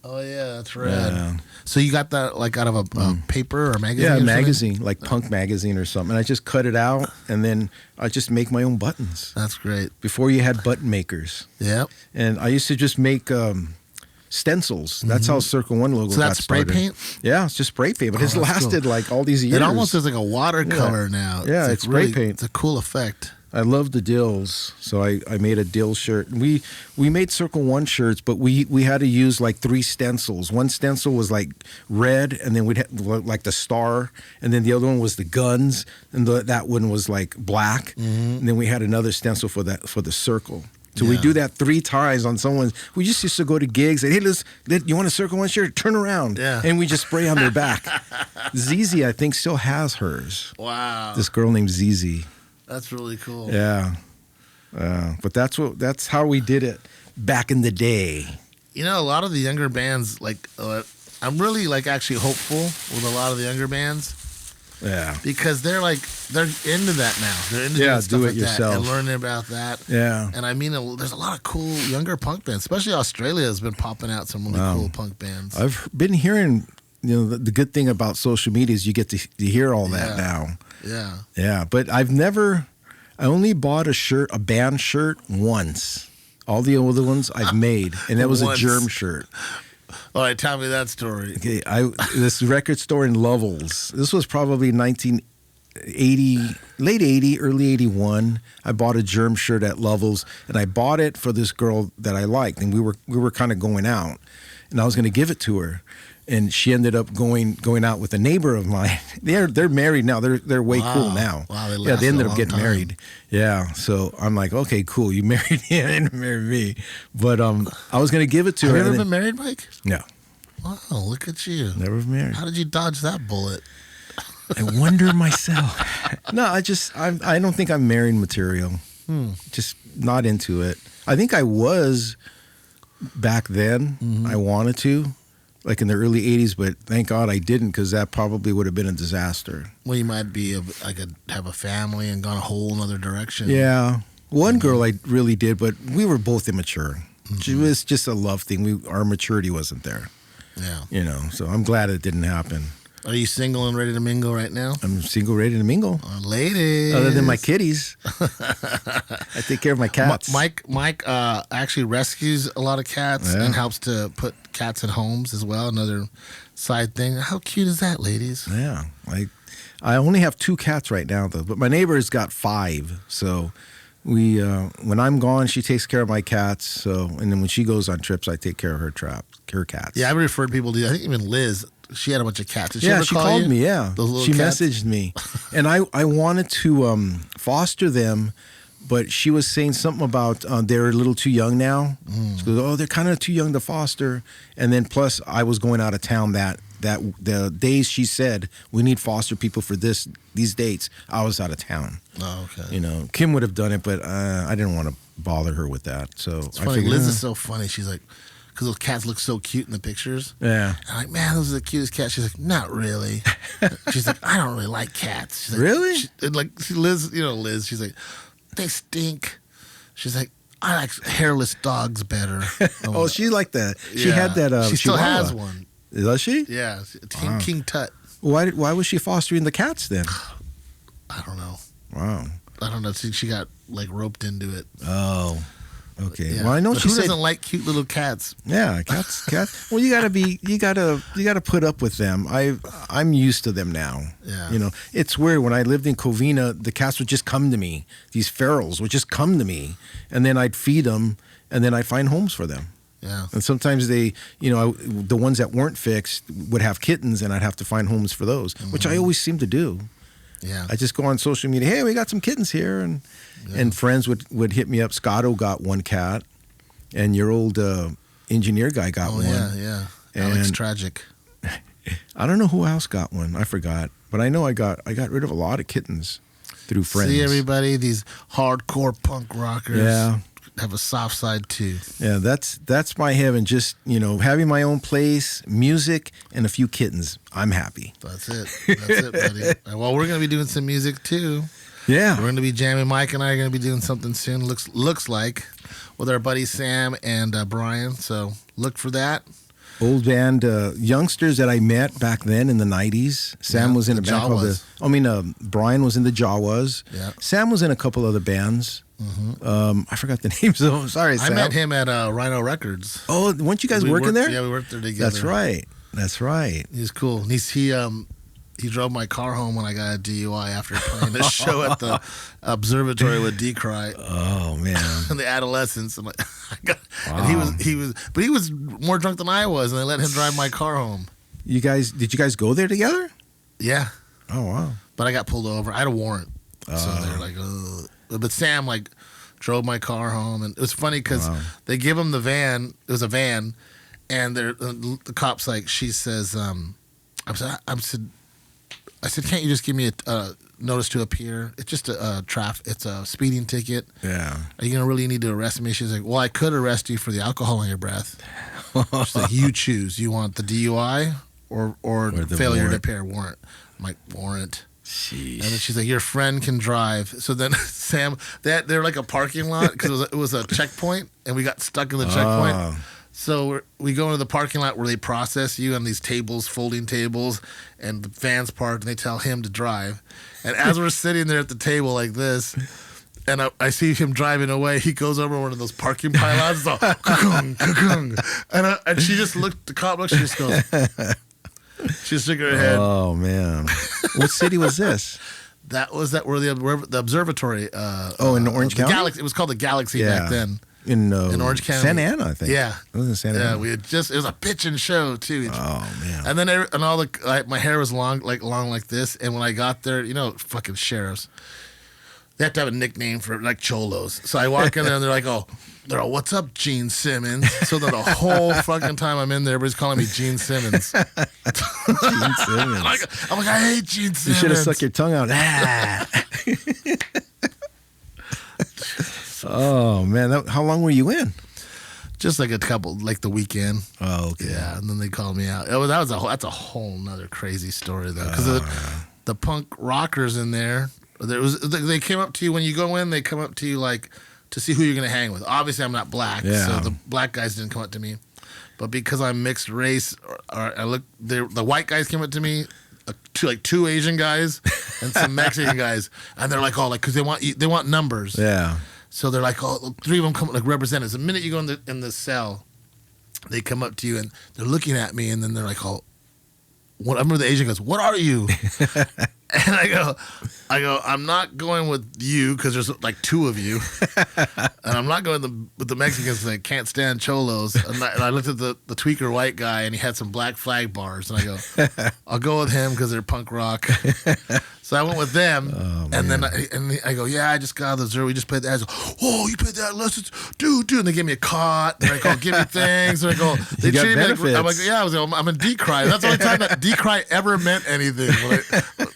Oh yeah, that's rad. Yeah. So you got that like out of a paper or magazine? Yeah, a magazine, like Punk magazine or something. And I just cut it out, and then I just make my own buttons. That's great. Before you had button makers. Yep. And I used to just make stencils. That's how Circle One logo. So that's spray paint? Yeah, it's just spray paint, but it's lasted like all these years. It almost is like a watercolor now. Yeah, it's spray paint. It's a cool effect. I love the Dills, so I made a Dill shirt. We made Circle One shirts, but we had to use like 3 stencils. One stencil was like red, and then we'd have like the star, and then the other one was the guns, and that one was like black, and then we had another stencil for the circle. So we do that 3 times on someone. We just used to go to gigs and, hey, you want a Circle One shirt? Turn around. Yeah. And we just spray on their back. ZZ, I think, still has hers. Wow. This girl named ZZ. That's really cool. Yeah. But that's how we did it back in the day. You know, a lot of the younger bands, like, I'm really, like, actually hopeful with a lot of the younger bands. Yeah. Because they're into that now. They're into doing stuff do it like yourself. that and learning about that. Yeah. And I mean, there's a lot of cool younger punk bands, especially Australia has been popping out some really cool punk bands. I've been hearing, the good thing about social media is you get to hear all that now. Yeah. Yeah. But I only bought a band shirt once. All the other ones I've made, and that was a Germ shirt. All right, tell me that story. Okay, this record store in Lovells. This was probably 1980, late 80, early 81. I bought a Germ shirt at Lovells, and I bought it for this girl that I liked, and we were kind of going out, and I was going to give it to her, and she ended up going out with a neighbor of mine. They're married now. They're way cool now. Wow, they ended up getting married. Yeah, so I'm like, okay, cool. You married him, and married me, but I was going to give it to her. Have you ever been married, Mike? No. Wow, look at you. Never been married. How did you dodge that bullet? I wonder myself. No, I don't think I'm married material. Just not into it. I think I was back then. I wanted to, like in the early 80s, but thank God I didn't, because that probably would have been a disaster. Well, you might be have a family and gone a whole other direction. Yeah. One girl I really did, but we were both immature. It was just a love thing. Our maturity wasn't there. Yeah. So I'm glad it didn't happen. Are you single and ready to mingle right now? I'm single, ready to mingle. Ladies. Other than my kitties. I take care of my cats. Mike actually rescues a lot of cats and helps to put cats in homes as well. Another side thing. How cute is that, ladies? Yeah. I only have 2 cats right now, though, but my neighbor's got 5. So we, when I'm gone, she takes care of my cats. So, and then when she goes on trips, I take care of her cats. Yeah, I've referred people to. I think even Liz. She had a bunch of cats. Did she yeah, she called me. Yeah, those she cats? messaged me, and I wanted to foster them, but she was saying something about they're a little too young now. She goes, "Oh, they're kind of too young to foster." And then plus, I was going out of town that the days she said we need foster people for these dates. I was out of town. Oh, okay. Kim would have done it, but I didn't want to bother her with that. So it's funny. Liz is so funny. She's like, because those cats look so cute in the pictures. Yeah. I'm like, man, those are the cutest cats. She's like, not really. She's like, I don't really like cats. She's like, really? Liz, Liz, she's like, they stink. She's like, I like hairless dogs better. Oh, she liked that. She Yeah. had that. She still Chihuahua. has one. Does she? Yeah, King Tut. Why was she fostering the cats then? I don't know. Wow. I don't know. She got like roped into it. Oh. Okay. Yeah. Well, I know But she who said. doesn't like cute little cats? Yeah, cats. Well, you gotta put up with them. I'm used to them now. Yeah. You know, it's weird. When I lived in Covina, the cats would just come to me. These ferals would just come to me, and then I'd feed them, and then I'd find homes for them. Yeah. And sometimes they, the ones that weren't fixed would have kittens, and I'd have to find homes for those, which I always seem to do. Yeah. I just go on social media. Hey, we got some kittens here, and friends would hit me up. Scotto got one cat, and your old engineer guy got one. Yeah. Alex And Tragic. I don't know who else got one. I forgot, but I know I got rid of a lot of kittens through friends. See, everybody, these hardcore punk rockers Yeah. have a soft side too. Yeah, that's my heaven. Just having my own place, music, and a few kittens. I'm happy. That's it, buddy. Well, we're gonna be doing some music too. Yeah. We're gonna be jamming. Mike and I are gonna be doing something soon. Looks like with our buddy Sam and Brian. So look for that. Old band youngsters that I met back then in the 90s. Sam Yeah, was in the a band called Brian was in the Jawas. Yeah. Sam was in a couple other bands. I forgot the names of them. Sorry, Sam. I met him at Rhino Records. Oh, weren't you guys working there? Yeah, we worked there together. That's right. He's cool. And he drove my car home when I got a DUI after playing a show at the observatory with DECRY. Oh man. In the adolescence, and and he was more drunk than I was, and they let him drive my car home. Did you guys go there together? Yeah, Oh wow. but I got pulled over. I had a warrant, so they're like, ugh. But Sam drove my car home, and it was funny because they give him the van. It was a van, and the cop's like, she says, I said, can't you just give me a notice to appear? It's just it's a speeding ticket. Yeah. Are you gonna really need to arrest me? She's like, well, I could arrest you for the alcohol in your breath. She's like, you choose. You want the DUI or the failure warrant. to appear warrant? I'm like, warrant. Jeez. And then she's like, your friend can drive. So then Sam, they're like a parking lot because it was a checkpoint, and we got stuck in the checkpoint. So we go into the parking lot where they process you on these tables, folding tables, and the van's parked, and they tell him to drive. And as we're sitting there at the table like this, and I see him driving away, he goes over one of those parking pylons, so, ka-kung, ka-kung. And she just looked, the cop looked, she just goes, she shook her head. Oh man. What city was this? That was where the observatory. In Orange County? Galaxy. It was called the Galaxy back then. In Orange County. Santa Ana, I think. Yeah. It was in Santa Yeah, Ana. it was a pitching show too. Oh man. And then my hair was long like this, and when I got there, fucking sheriffs, they have to have a nickname for like cholos. So I walk in there and they're like, what's up, Gene Simmons? So then the whole fucking time I'm in there, everybody's calling me Gene Simmons. Gene Simmons. I'm like, I hate Gene Simmons. You should have stuck your tongue out. Oh man, how long were you in? Just like a couple, like the weekend. Oh, okay. Yeah, and then they called me out. That's a whole nother crazy story though, because the punk rockers in there. They came up to you when you go in. They come up to you like to see who you're gonna hang with. Obviously, I'm not black, so the black guys didn't come up to me. But because I'm mixed race, the white guys came up to me. Two Asian guys and some Mexican guys, and they're like, because they want numbers. Yeah. So they're like, three of them come like representatives. The minute you go in the cell, they come up to you and they're looking at me, and then they're like, what? I remember the Asian goes, what are you? And I go, I'm not going with you because there's like two of you, and I'm not going with the Mexicans because I can't stand cholos. And I looked at the tweaker white guy, and he had some Black Flag bars, and I go, I'll go with him because they're punk rock. So I went with them, and then I go, yeah, I just got out of the Zero. We just played that. I go, oh, you played that lessons, dude. And they gave me a cot. And I go, give me things. And I go, they treated me like, I'm like, yeah, I'm in DECRY. That's the only time that DECRY ever meant anything.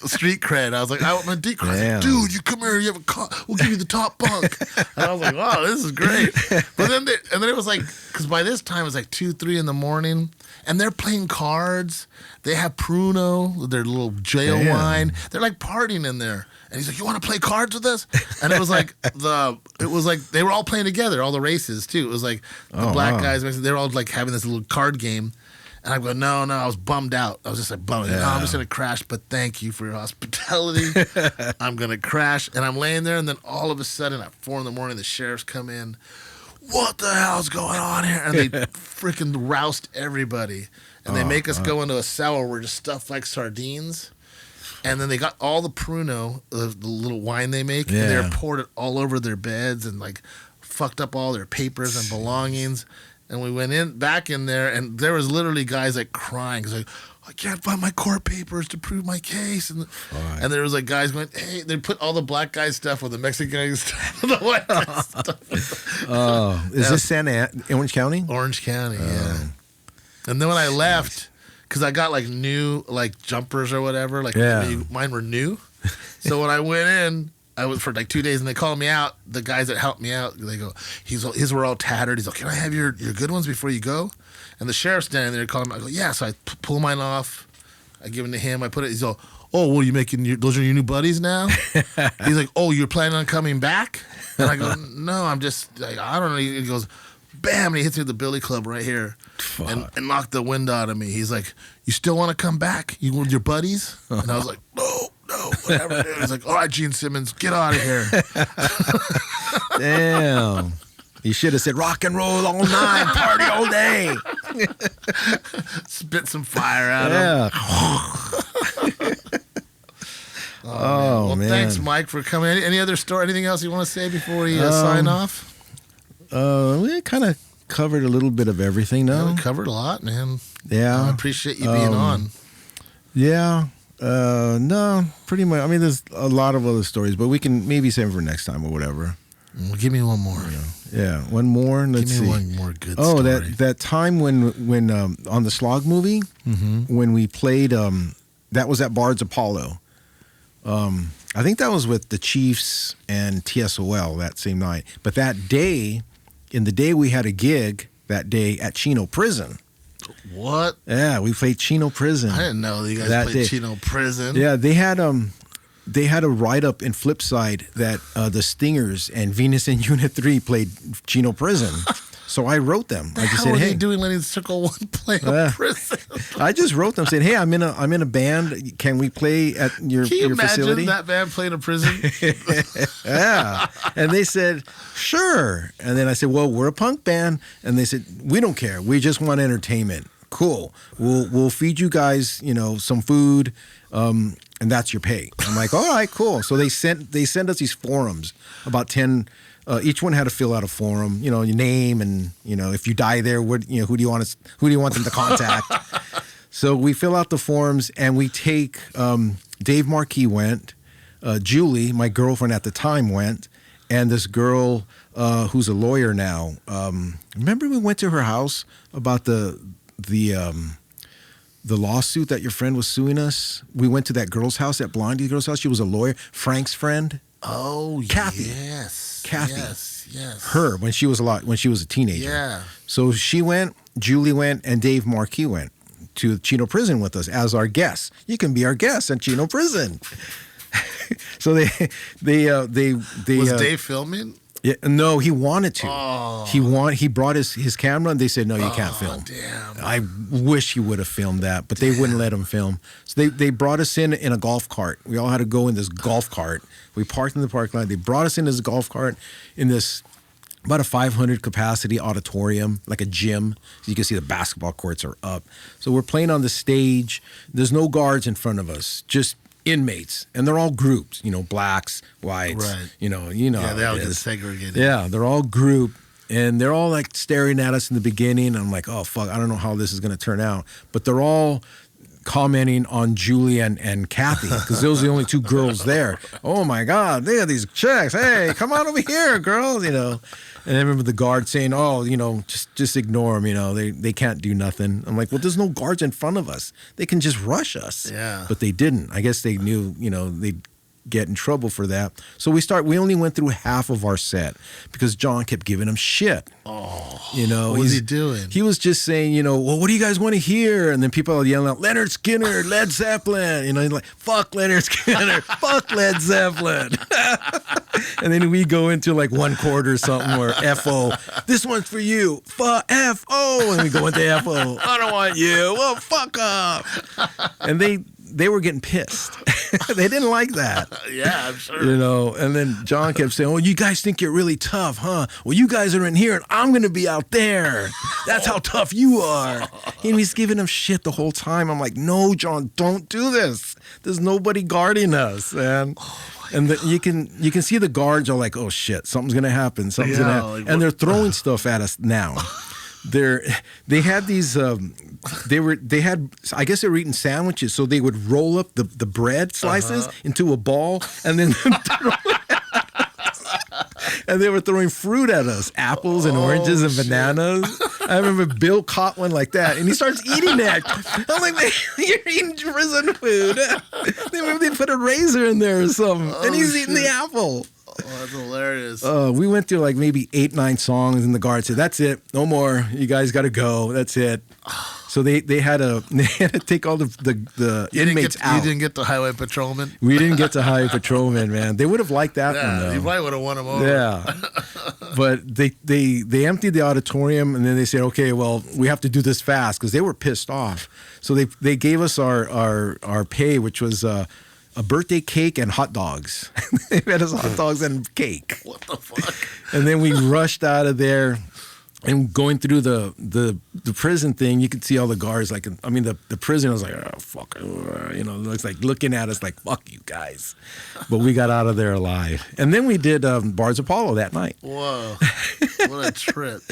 street cred. I was like, I want my DECRY. I was Damn. like, dude, you come here. You have a car. We'll give you the top bunk. And I was like, wow, this is great. But then it was like, because by this time it was like 2, 3 in the morning, and they're playing cards. They have Pruno, their little jail wine. They're like partying in there. And he's like, you want to play cards with us? And it was like they were all playing together, all the races too. It was like the black guys, they were all like having this little card game. And I go, no, I was bummed out. I was just like, bummed. No, I'm just going to crash, but thank you for your hospitality. I'm going to crash. And I'm laying there, and then all of a sudden at 4 in the morning, the sheriffs come in. What the hell's going on here? And they freaking roust everybody. And they make us go into a cell where we're just stuffed like sardines. And then they got all the Pruno, the little wine they make, and they poured it all over their beds and like fucked up all their papers and belongings. And we went back in there, and there was literally guys like crying because like, I can't find my court papers to prove my case. And there was like guys going, hey, they put all the black guy stuff with the Mexican guy stuff, the white guy stuff. Oh, is this Orange County? Orange County, yeah. And then when I left, because I got like new like jumpers or whatever, like mine were new. So when I went in, I was for like 2 days, and they called me out. The guys that helped me out, they go, his were all tattered. He's like, can I have your good ones before you go? And the sheriff's standing there calling me. I go, yeah. So I pull mine off. I give them to him. I put it. He's all, oh, well, you making those are your new buddies now? He's like, oh, you're planning on coming back? And I go, no, I'm just like, I don't know. He goes, bam, and he hits me with the billy club right here and knocked the wind out of me. He's like, you still want to come back? You with your buddies? And I was like, no, whatever, dude. He's like, all right, Gene Simmons, get out of here. Damn. You should have said rock and roll all night, party all day. Spit some fire at him. Oh, man. Well, thanks, Mike, for coming. Any other story? Anything else you want to say before we sign off? We kind of covered a little bit of everything now. Yeah, we covered a lot, man. Yeah. I appreciate you being on. Yeah. No, pretty much. I mean, there's a lot of other stories, but we can maybe save them for next time or whatever. Well, give me one more. Yeah, one more. Let's see. Give me one more good story. that time when on the Slog movie, when we played, that was at Bard's Apollo. I think that was with the Chiefs and TSOL that same night. But that day, in the day we had a gig that day at Chino Prison. What? Yeah, we played Chino Prison. I didn't know that you guys played Chino Prison. Yeah, they had a write-up in Flipside that the Stingers and Venus in Unit 3 played Chino Prison. So I wrote them. I just said, "Hey, doing letting Circle One play a prison?" I just wrote them saying, "Hey, I'm in a band. Can we play at your Can you facility?" imagine that band playing a prison? Yeah, and they said, "Sure." And then I said, "Well, we're a punk band," and they said, "We don't care. We just want entertainment. Cool. We'll feed you guys, some food, and that's your pay." I'm like, "All right, cool." So they sent us these forums, about 10. Each one had to fill out a form, your name and if you die there, who do you want them to contact? So we fill out the forms and we take. Dave Marquis went, Julie, my girlfriend at the time, went, and this girl who's a lawyer now. Remember we went to her house about the lawsuit that your friend was suing us? We went to that girl's house, that blondie girl's house. She was a lawyer, Frank's friend. Oh, Kathy. Yes. Kathy. Yes. Her when she was a teenager. Yeah. So she went, Julie went, and Dave Marquis went to Chino Prison with us as our guests. You can be our guest at Chino Prison. So they was Dave filming? Yeah, no, he wanted to. Oh. He brought his camera, and they said, "No, you can't film." Damn. I wish he would have filmed that, but they wouldn't let him film. So they brought us in a golf cart. We all had to go in this golf cart. We parked in the parking lot. They brought us in this golf cart in this about a 500 capacity auditorium, like a gym. So you can see the basketball courts are up. So we're playing on the stage. There's no guards in front of us, just inmates, and they're all groups, blacks, whites, right. Yeah, they all get segregated. Yeah, they're all grouped, and they're all like staring at us in the beginning. And I'm like, oh fuck, I don't know how this is going to turn out. But they're all commenting on Julie and Kathy, because those are the only two girls there. Oh my God, they are these chicks. Hey, come on over here, girls, you know. And I remember the guard saying, oh, you know, just ignore them, you know, they can't do nothing. I'm like, well, there's no guards in front of us. They can just rush us. Yeah. But they didn't. I guess they knew, you know, they'd get in trouble for that. So we only went through half of our set because John kept giving him shit. Oh, you know, what was he doing? He was just saying, you know, well, what do you guys want to hear? And then people are yelling out, Leonard Skinner, Led Zeppelin. You know, he's like, fuck Leonard Skinner, fuck Led Zeppelin. And then we go into like one chord or something, or F-O. This one's for you, F-O. And we go into F-O. I don't want you. Well, fuck off. And they were getting pissed. They didn't like that. Yeah, I'm sure. You know, and then John kept saying, oh, you guys think you're really tough, huh? Well, you guys are in here and I'm going to be out there. That's how tough you are. And he's giving him shit the whole time. I'm like, no, John, don't do this. There's nobody guarding us, man. And you can see the guards are like, oh shit, something's gonna happen, something's gonna happen. Like, and they're throwing stuff at us now. They had these I guess they were eating sandwiches, so they would roll up the bread slices into a ball and then throw it at us. And they were throwing fruit at us, apples and oranges and bananas. I remember Bill caught one like that, and he starts eating it. I'm like, man, you're eating prison food. They put a razor in there or something, and he's eating the apple. Oh, that's hilarious. We went through like maybe 8-9 songs, and the guard said, "That's it, no more. You guys got to go. That's it." So they had to take all the inmates out. You didn't get the highway patrolman? We didn't get to highway patrolman, man. They would have liked that one, though. You probably would have won them over. Yeah. But they emptied the auditorium, and then they said, okay, well, we have to do this fast, because they were pissed off. So they gave us our pay, which was a birthday cake and hot dogs. They fed us hot dogs and cake. What the fuck? And then we rushed out of there. And going through the prison thing, you could see all the guards, like, I mean, the prisoner was like, oh, fuck, you know, looks like looking at us like, fuck you guys. But we got out of there alive. And then we did Bards Apollo that night. Whoa, what a trip.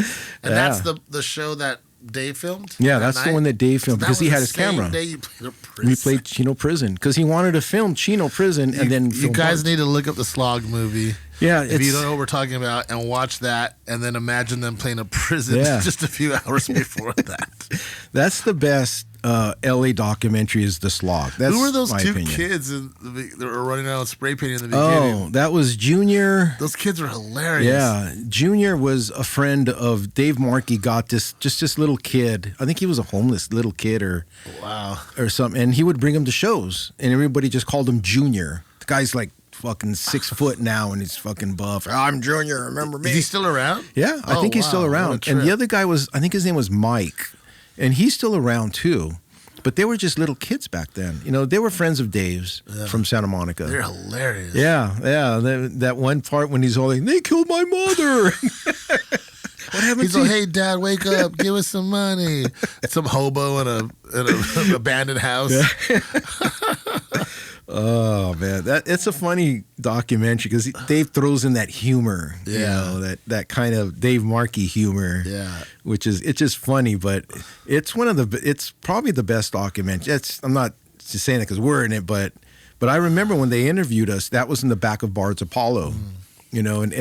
And that's the show that Dave filmed? Yeah, that's the one that Dave filmed, because he had his same camera. Day you played a prison. We played Chino Prison, because he wanted to film Chino Prison and then You film guys Bards. need to look up the Slog movie. Yeah, if you don't know what we're talking about, and watch that, and then imagine them playing a prison just a few hours before that. That's the best LA documentary, is The Slog. That's Who were those my two opinion. kids that were running around spray painting in the beginning? Oh, that was Junior. Those kids were hilarious. Yeah, Junior was a friend of Dave Markey. Got this little kid. I think he was a homeless little kid or something, and he would bring him to shows, and everybody just called him Junior. The guy's like fucking 6 foot now, and he's fucking buff. I'm Junior, remember me? Is he still around? Yeah, I think he's still around. And the other guy was, I think his name was Mike, and he's still around too. But they were just little kids back then. You know, they were friends of Dave's from Santa Monica. They're hilarious. Yeah. That one part when he's all like, they killed my mother. What happened He's like, hey, Dad, wake up. Give us some money. Some hobo in an abandoned house. Yeah. Oh, man. It's a funny documentary, because Dave throws in that humor. Yeah. You know, that kind of Dave Markey humor. Yeah. It's just funny, but it's probably the best documentary. I'm not just saying it because we're in it, but I remember when they interviewed us, that was in the back of Bards Apollo. You know, and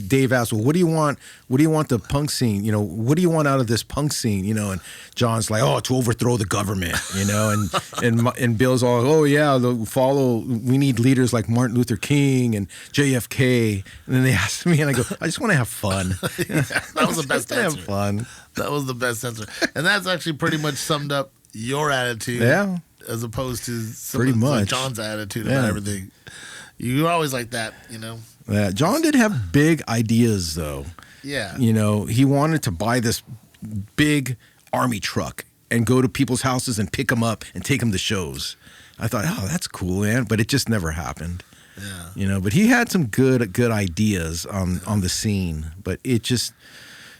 Dave asked, well, what do you want? What do you want the punk scene? You know, what do you want out of this punk scene? You know, and John's like, oh, to overthrow the government. You know, and Bill's all, oh yeah, we need leaders like Martin Luther King and JFK. And then they asked me, and I go, I just want to have fun. Yeah, that was the best answer. Have fun. That was the best answer, and that's actually pretty much summed up your attitude. Yeah. As opposed to pretty much John's attitude about everything. You were always like that, you know. Yeah, John did have big ideas, though. Yeah. You know, he wanted to buy this big army truck and go to people's houses and pick them up and take them to shows. I thought, oh, that's cool, man. But it just never happened. Yeah. You know, but he had some good ideas on the scene. But it just,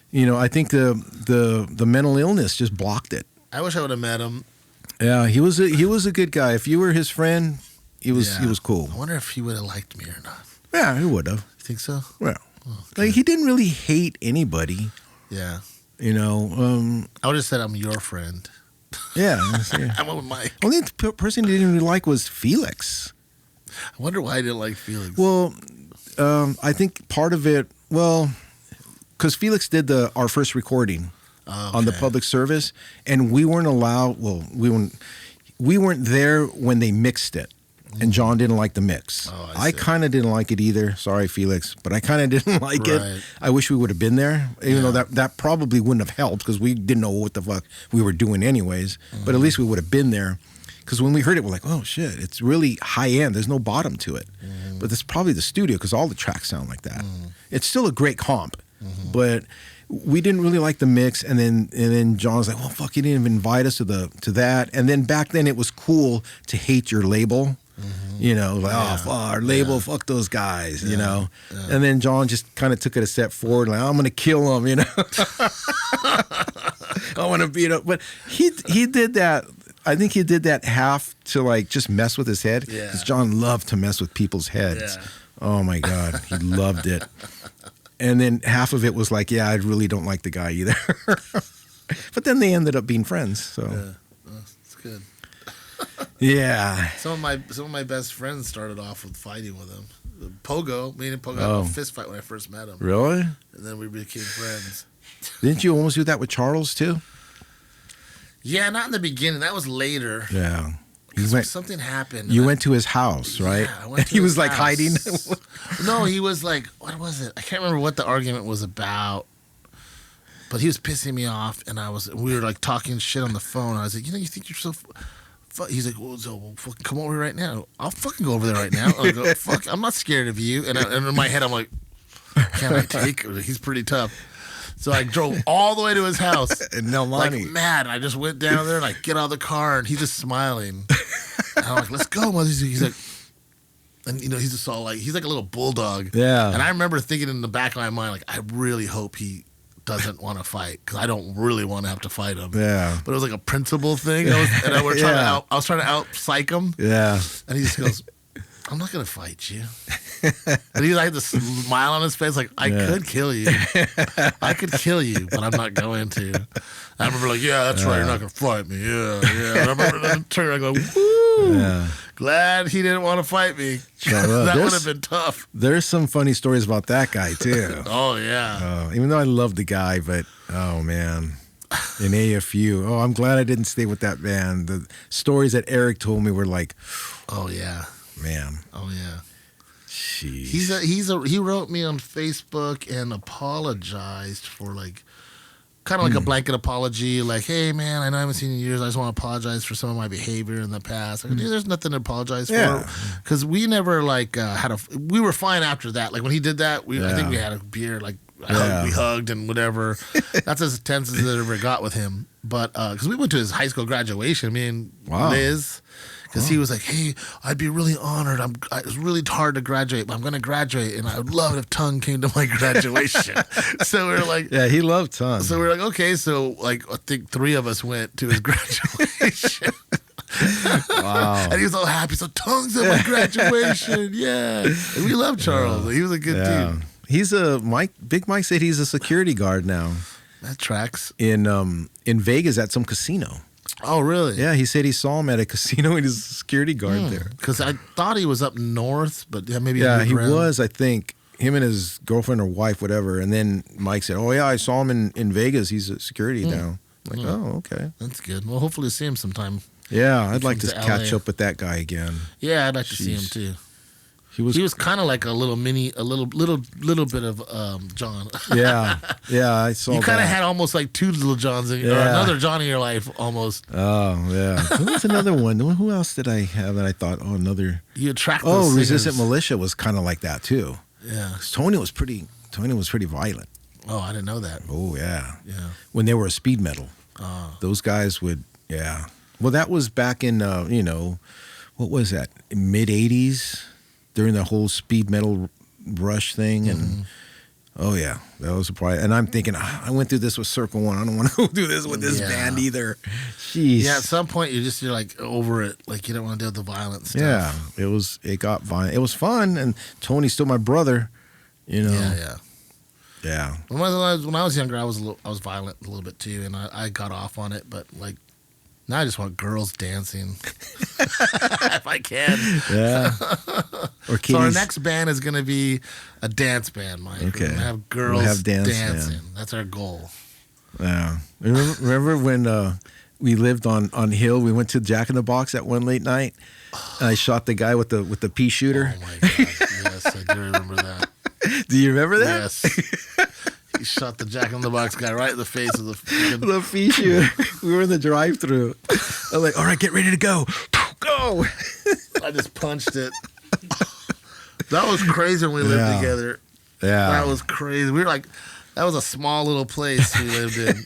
you know, I think the mental illness just blocked it. I wish I would have met him. Yeah, he was a good guy. If you were his friend, he was cool. I wonder if he would have liked me or not. Yeah, he would have. You think so? Well, like, he didn't really hate anybody. Yeah. You know, I would have said I'm your friend. Yeah. I went with Mike. Only person he didn't really like was Felix. I wonder why I didn't like Felix. Well, I think part of it, because Felix did our first recording on the public service, and we weren't allowed. Well, we weren't there when they mixed it, and John didn't like the mix. Oh, I kind of didn't like it either. Sorry, Felix, but I kind of didn't like it. I wish we would have been there, even though that probably wouldn't have helped because we didn't know what the fuck we were doing anyways. But at least we would have been there. Because when we heard it, we're like, oh, shit, it's really high end. There's no bottom to it. But it's probably the studio because all the tracks sound like that. It's still a great comp, but we didn't really like the mix. And then John was like, well, fuck, you didn't even invite us to that. And then back then it was cool to hate your label. You know, like, fuck, our label, fuck those guys, you know. And then John just kind of took it a step forward, like, I'm going to kill them, you know. I want to beat up. But he did that. I think he did that half to like just mess with his head. Because John loved to mess with people's heads. Oh my God, he loved it. And then half of it was like, I really don't like the guy either. But then they ended up being friends. So it's good. Yeah. Some of my best friends started off with fighting with him. Pogo, me and Pogo had a fist fight when I first met him. Really? And then we became friends. Didn't you almost do that with Charles too? Yeah, not in the beginning. That was later. Yeah. Something happened. You went to his house, right? Yeah, I went to he was his like house. hiding. No, he was like, what was it? I can't remember what the argument was about. But he was pissing me off, and we were like talking shit on the phone. I was like, you think you're so. He's like, well, fucking come over right now. I'll fucking go over there right now. I go, fuck, I'm not scared of you. And in my head, I'm like, can I take him? He's pretty tough. So I drove all the way to his house. And like mad. And I just went down there and I get out of the car and he's just smiling. And I'm like, let's go, mother. He's like, and you know, he's just all like, he's like a little bulldog. Yeah. And I remember thinking in the back of my mind, like, I really hope he doesn't want to fight because I don't really want to have to fight him. Yeah. But it was like a principle thing. I was trying to out psych him. Yeah. And he just goes, I'm not going to fight you. And he had this smile on his face like, I could kill you. I could kill you, but I'm not going to. I remember like, yeah, that's right. You're not going to fight me. Yeah. And I remember then turning around going, woo. Yeah. Glad he didn't want to fight me. That would have been tough. There's some funny stories about that guy, too. Oh, yeah. Even though I love the guy, but, oh, man. In AFU. Oh, I'm glad I didn't stay with that band. The stories that Eric told me were like, oh, yeah. Man. Oh, yeah. Jeez. He wrote me on Facebook and apologized for like kind of like a blanket apology, like, hey man, I know I haven't seen you in years. I just want to apologize for some of my behavior in the past. Like, there's nothing to apologize for because we never like we were fine after that. Like when he did that, I think we had a beer, like we hugged and whatever. That's as tense as it ever got with him. But because we went to his high school graduation, me and Liz. Because he was like, hey, I'd be really honored. It's really hard to graduate, but I'm going to graduate, and I would love it if Tung came to my graduation. So we were like... Yeah, he loved Tung. So we were like, okay. So like I think 3 of us went to his graduation. Wow. And he was all happy. So Tung's at my graduation. Yeah. And we love Charles. He was a good dude. He's Big Mike said he's a security guard now. That tracks. In Vegas at some casino. Oh, really? Yeah, he said he saw him at a casino and he's a security guard there. Because I thought he was up north, but maybe he was, I think. Him and his girlfriend or wife, whatever. And then Mike said, oh, yeah, I saw him in Vegas. He's a security now. Like, oh, okay. That's good. Well, hopefully see him sometime. Yeah, I'd like to catch up with that guy again. Yeah, I'd like to see him too. He was kind of like a little bit of John. Yeah, I saw. You kind of had almost like 2 little Johns, or another John in your life, almost. Oh yeah. Who was another one? Who else did I have that I thought? Oh, another. You attract. Those Resistant Militia was kind of like that too. Yeah. Tony was pretty violent. Oh, I didn't know that. Oh yeah. Yeah. When they were a speed metal, those guys would. Yeah. Well, that was back in what was that? Mid '80s. During the whole speed metal rush thing, and oh yeah, that was a problem. And I'm thinking, I went through this with Circle One. I don't want to go through this with this band either. Jeez. Yeah, at some point you're like over it. Like you don't want to deal with the violence stuff. Yeah, it got violent. It was fun, and Tony's still my brother. You know. Yeah. When I was younger, I was violent a little bit too, and I got off on it. But like Now I just want girls dancing. If I can. Yeah. Or So our kitties. next band is going to be a dance band, Mike. Okay. We're going to have girls We'll have dance, dancing. yeah. That's our goal. Yeah. Remember when we lived on Hill? We went to Jack in the Box at one late night, and I shot the guy with the pea shooter. Oh, my God. Yes, I do remember that. Do you remember that? Yes. He shot the Jack in the Box guy right in the face of the freaking... The pea shooter. We were in the drive-thru. I'm like, all right, get ready to go. Go. I just punched it. That was crazy when we lived together. Yeah. That was crazy. We were like, that was a small little place we lived in.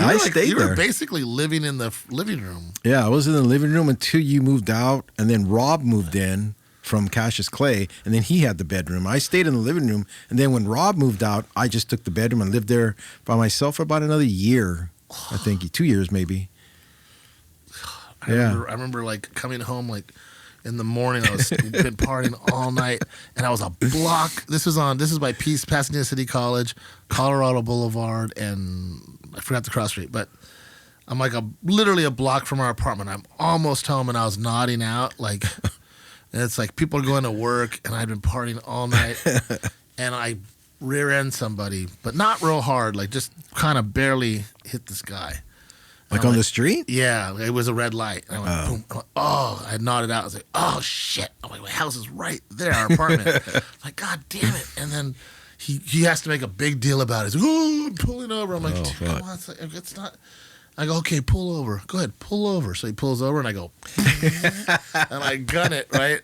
I stayed You were there. basically living in the living room. Yeah, I was in the living room until you moved out, and then Rob moved in from Cassius Clay, and then he had the bedroom. I stayed in the living room, and then when Rob moved out, I just took the bedroom and lived there by myself for about another year. I think 2 years maybe. I remember like coming home like in the morning. I was been partying all night, and I was a block. This is by Pasadena City College, Colorado Boulevard, and I forgot the cross street, but I'm like literally a block from our apartment. I'm almost home, and I was nodding out like. And it's like people are going to work, and I'd been partying all night, and I rear end somebody, but not real hard, like just kind of barely hit this guy. Like on the street? Yeah, it was a red light. And I went, boom. I went, oh, I nodded out. I was like, oh, shit. I'm like, my house is right there, our apartment. I'm like, God damn it. And then he has to make a big deal about it. He's like, oh, I'm pulling over. I'm like, dude, come on. It's not. I go, okay, pull over. Go ahead, pull over. So he pulls over, and I go, and I gun it, right?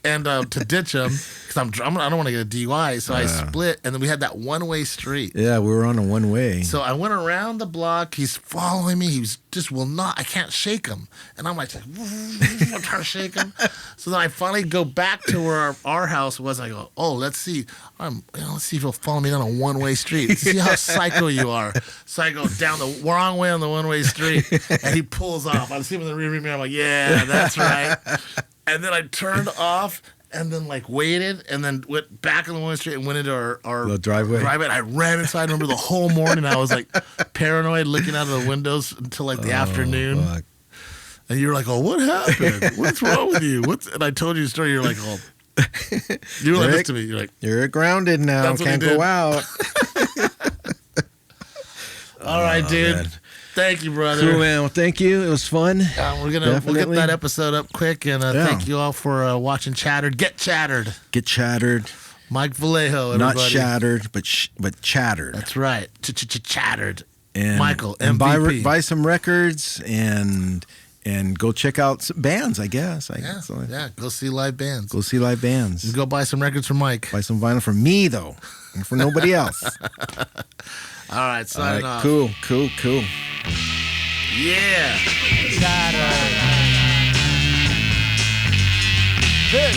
And to ditch him, because I don't want to get a DUI, so I split, and then we had that one-way street. Yeah, we were on a one-way. So I went around the block. He's following me. He just will not. I can't shake him. And I'm like, I'm trying to shake him. So then I finally go back to where our house was. And I go, oh, let's see. Let's see if he'll follow me down a one-way street. See how psycho you are. So I go down the wrong way on the one-way street, and he pulls off. I see him in the rearview mirror. I'm like, yeah, that's right. And then I turned off and then like waited and then went back on the one street and went into our the driveway. And I ran inside. I remember the whole morning I was like paranoid looking out of the windows until like the afternoon. Fuck. And you were like, oh, what happened? What's wrong with you? And I told you the story. You're like, oh. You were like this to me. You're like, you're grounded now. That's what Can't he did. go out. all right, dude. Man. Thank you, brother. Cool, man. Well, thank you. It was fun. We'll get that episode up quick, and thank you all for watching Chattered. Get Chattered. Get chattered. Mike Vallejo, everybody. Not shattered, but chattered. That's right. Chattered. And, Michael, and MVP. buy some records and go check out some bands, I guess. Yeah, go see live bands. Go see live bands. Just go buy some records from Mike. Buy some vinyl for me, though, and for nobody else. All right, signing off. Cool. Yeah. Chattered. This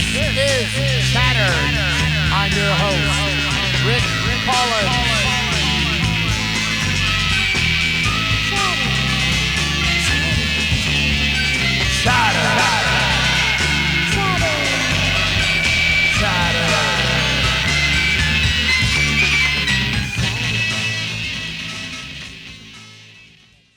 is Chattered. I'm your host, Rick Collins.